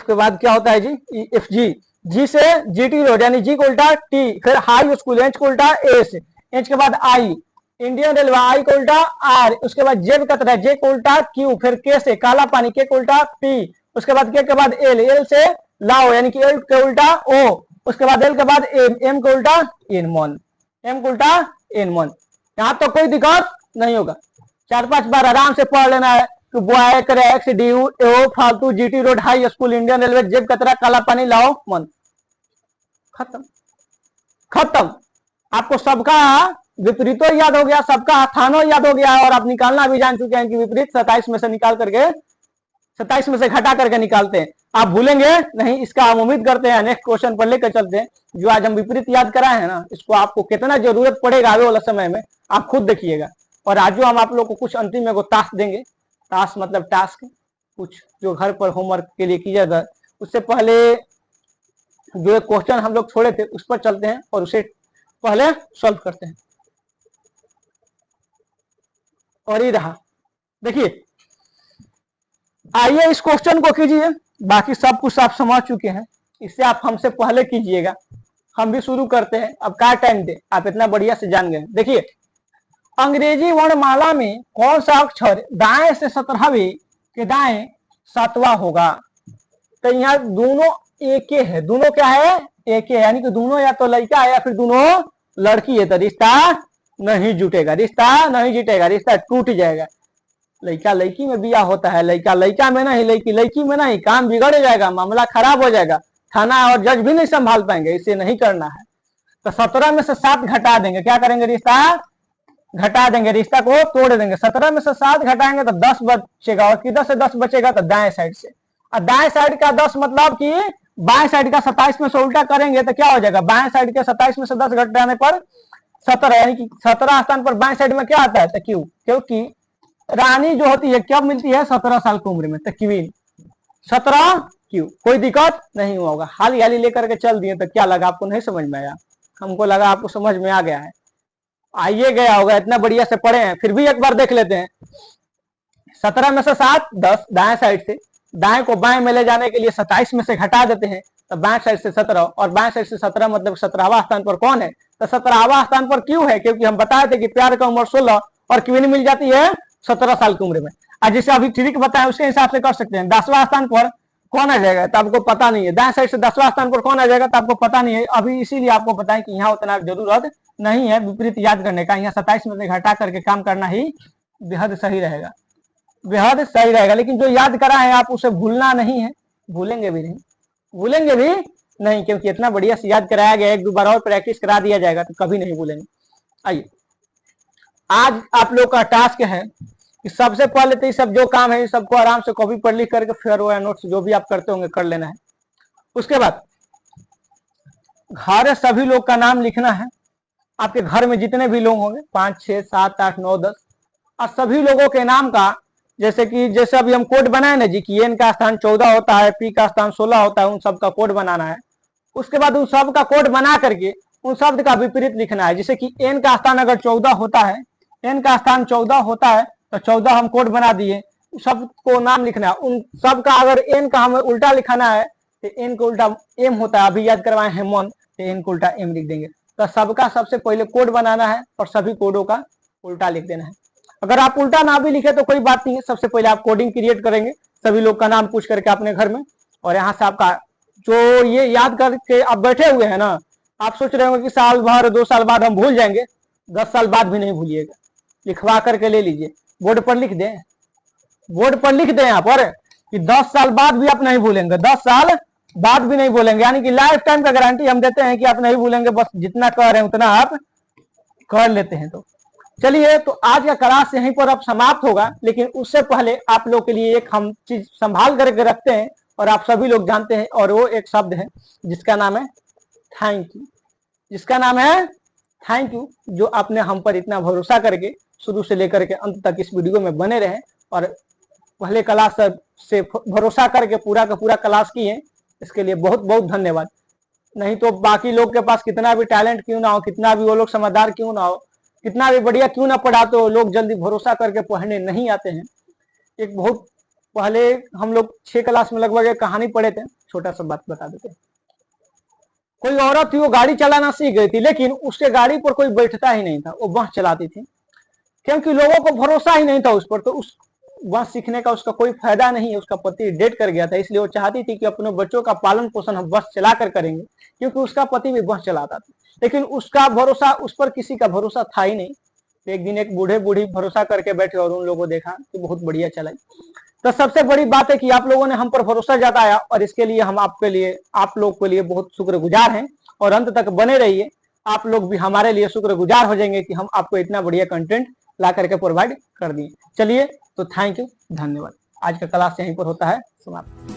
के बाद क्या होता है जी एफ जी, जी से जीटी रोड यानी जी को उल्टा टी, फिर हाई स्कूल, एच को उल्टा एस, एच के बाद आई, इंडियन रेलवे, आई को उल्टा आर, उसके बाद जेब कतरा, जे को उल्टा क्यू, फिर के से काला पानी, के को उल्टा पी, उसके बाद के बाद एल, एल से लाओ यानी कि एल के उल्टा ओ, उसके बाद एल के बाद एम, एम को उल्टा एन मन, एम को उल्टा एन मन। यहाँ तो कोई दिक्कत नहीं होगा। 4-5 बार आराम से पढ़ लेना है कि बॉय क्रैक्स डी ओ फालतू GT road high school Indian railway जेब कतरा काला पानी लाओ मन, खत्म खत्म। आपको सबका विपरीतो याद हो गया, सबका स्थानों याद हो गया, और आप निकालना भी जान चुके हैं कि विपरीत 27 में से निकाल करके 27 में से घटा करके निकालते हैं। आप भूलेंगे नहीं, इसका हम उम्मीद करते हैं। नेक्स्ट क्वेश्चन पर लेकर चलते हैं। जो आज हम विपरीत याद कराए हैं ना, इसको आपको कितना जरूरत पड़ेगा आगे वाला समय में, आप खुद देखिएगा। और आज जो हम आप लोग को कुछ अंतिम में टास्क देंगे, टास्क मतलब टास्क, कुछ जो घर पर होमवर्क के लिए किया जाए, उससे पहले जो एक क्वेश्चन हम लोग छोड़े थे उस पर चलते हैं और उसे पहले सॉल्व करते हैं। और ये रहा, देखिए आइए इस क्वेश्चन को कीजिए। बाकी सब कुछ आप समझ चुके हैं, इससे आप हमसे पहले कीजिएगा। हम भी शुरू करते हैं। अब क्या टाइम दे, आप इतना बढ़िया से जान गए। देखिए, अंग्रेजी वर्णमाला में कौन सा अक्षर दाएं से 17वें के दाएं 7वां होगा? तो यहाँ दोनों एक है, दोनों क्या है? एक है, यानी कि दोनों या तो लड़का है या फिर दोनों लड़की है, तो रिश्ता नहीं जुटेगा, रिश्ता नहीं जुटेगा, रिश्ता टूट जाएगा। लड़का लड़की में बिया होता है, लड़का लड़का में नहीं, लड़की लड़की में नहीं, काम बिगड़ जाएगा, मामला खराब हो जाएगा, थाना और जज भी नहीं संभाल पाएंगे। इसे नहीं करना है। तो 17 में से 7 घटा देंगे, क्या करेंगे? रिश्ता घटा देंगे, रिश्ता को तोड़ देंगे। 17 में से 7 घटाएंगे तो 10 बचेगा, और किधर से 10 बचेगा? तो दाएं साइड से। और दाएं साइड का 10 मतलब कि बाएं साइड का 27 में से उल्टा करेंगे तो क्या हो जाएगा? बाएं साइड के 27 में से 10 घटाने पर 17, यानी कि 17 स्थान पर बाएं साइड में क्या आता है? तो क्यों, क्योंकि रानी जो होती है कब मिलती है? 17 साल की उम्र में। तो क्वीन 17 क्यों, कोई दिक्कत नहीं हुआ होगा। हाल हाली लेकर के चल दिए तो क्या लगा आपको? नहीं समझ में आया? हमको लगा आपको समझ में आ गया है, आइए गया होगा, इतना बढ़िया से पढ़े हैं। फिर भी एक बार देख लेते हैं। 17 में से 7 10 दाएं साइड से, दाएं को बाएं में ले जाने के लिए 27 में से घटा देते हैं, तो बाएं साइड से 17, और बाएं साइड से 17 मतलब 17वां स्थान पर कौन है? तो 17वां स्थान पर क्यों है? क्योंकि हम बताए थे कि प्यार का उम्र 16 और क्वीन मिल जाती है 17 साल की उम्र में। आज जैसे अभी ठीक बताया उसके हिसाब से कर सकते हैं। 10वां स्थान पर कौन आ जाएगा? तो आपको पता नहीं है। दाएं साइड से 10वां स्थान पर कौन आ जाएगा? तो आपको पता नहीं है अभी, इसीलिए आपको बताएं कि यहाँ उतना जरूरत नहीं है विपरीत याद करने का। यहाँ 27 में से घटा करके काम करना ही बेहद सही रहेगा, बेहद सही रहेगा। लेकिन जो याद करा है आप उसे भूलना नहीं है, भूलेंगे भी नहीं, भूलेंगे भी नहीं, क्योंकि इतना बढ़िया से याद कराया गया। 1-2 बार और प्रैक्टिस करा दिया जाएगा तो कभी नहीं भूलेंगे। आइए, आज आप लोग का टास्क है कि सबसे पहले तो ये सब जो काम है सबको आराम से कॉपी पर लिख करके फिर वो नोट्स जो भी आप करते होंगे कर लेना है। उसके बाद घर सभी लोग का नाम लिखना है। आपके घर में जितने भी लोग होंगे 5 6 7 8 9 10, और सभी लोगों के नाम का, जैसे अभी हम कोड बनाए ना जी कि एन का स्थान 14 होता है, पी का स्थान 16 होता है, उन सब का कोड बनाना है। उसके बाद उन सब का कोड बना करके उन शब्द का विपरीत लिखना है। जैसे कि एन का स्थान अगर 14 होता है, एन का स्थान 14 होता है तो 14 हम कोड बना दिए, शब्द को नाम लिखना है। उन सब का अगर एन का हमें उल्टा लिखाना है तो एन को उल्टा एम होता है, अभी याद करवाए हैं मन, तो एन को उल्टा एम लिख देंगे। तो सबका सबसे पहले कोड बनाना है और सभी कोडों का उल्टा लिख देना है। अगर आप उल्टा ना भी लिखे तो कोई बात नहीं है, सबसे पहले आप कोडिंग क्रिएट करेंगे सभी लोग का नाम पूछ करके अपने घर में, और यहाँ से आपका जो ये याद करके आप बैठे हुए हैं ना, आप सोच रहे होंगे कि साल भर 2 साल बाद हम भूल जाएंगे, 10 साल बाद भी नहीं भूलिएगा। लिखवा करके ले लीजिए, बोर्ड पर लिख दें, बोर्ड पर लिख दें यहाँ पर कि 10 साल बाद भी आप नहीं भूलेंगे, 10 साल बाद भी नहीं भूलेंगे, यानी कि लाइफ टाइम का गारंटी हम देते हैं कि आप नहीं भूलेंगे। बस जितना कह रहे हैं उतना आप कर लेते हैं। तो चलिए, तो आज का क्लास यहीं पर अब समाप्त होगा, लेकिन उससे पहले आप लोग के लिए एक हम चीज संभाल करके रखते हैं और आप सभी लोग जानते हैं, और वो एक शब्द है जिसका नाम है थैंक यू, जिसका नाम है थैंक यू। जो आपने हम पर इतना भरोसा करके शुरू से लेकर के अंत तक इस वीडियो में बने रहे और पहले क्लास से भरोसा करके पूरा का पूरा क्लास किए, इसके लिए बहुत बहुत धन्यवाद। नहीं तो बाकी लोग के पास कितना भी टैलेंट क्यों ना हो, कितना भी वो लोग समझदार क्यों ना हो, कितना भी बढ़िया क्यों ना पढ़ाते हो, लोग जल्दी भरोसा करके पढ़ने नहीं आते हैं। एक बहुत पहले हम लोग 6 क्लास में लगभग एक कहानी पढ़े थे, छोटा सा बात बता देते हैं। कोई औरत थी, वो गाड़ी चलाना सीख गई थी, लेकिन उसके गाड़ी पर कोई बैठता ही नहीं था, वो बस चलाती थी, क्योंकि लोगों को भरोसा ही नहीं था उस पर। तो उस बस सीखने का उसका कोई फायदा नहीं है। उसका पति डेट कर गया था, इसलिए वो चाहती थी कि अपने बच्चों का पालन पोषण हम बस चलाकर करेंगे, क्योंकि उसका पति भी बस चलाता था। लेकिन उसका भरोसा, उस पर किसी का भरोसा था ही नहीं, तो एक दिन एक बूढ़े बूढ़ी भरोसा करके बैठे और उन लोगों को देखा कि बहुत बढ़िया चला। तो सबसे बड़ी बात है कि आप लोगों ने हम पर भरोसा जताया और इसके लिए हम आप लोग के लिए बहुत शुक्रगुजार हैं और अंत तक बने रहिए। आप लोग भी हमारे लिए शुक्रगुजार हो जाएंगे कि हम आपको इतना बढ़िया कंटेंट ला करके प्रोवाइड कर दिए। चलिए, तो थैंक यू, धन्यवाद। आज का क्लास यहीं पर होता है समाप्त।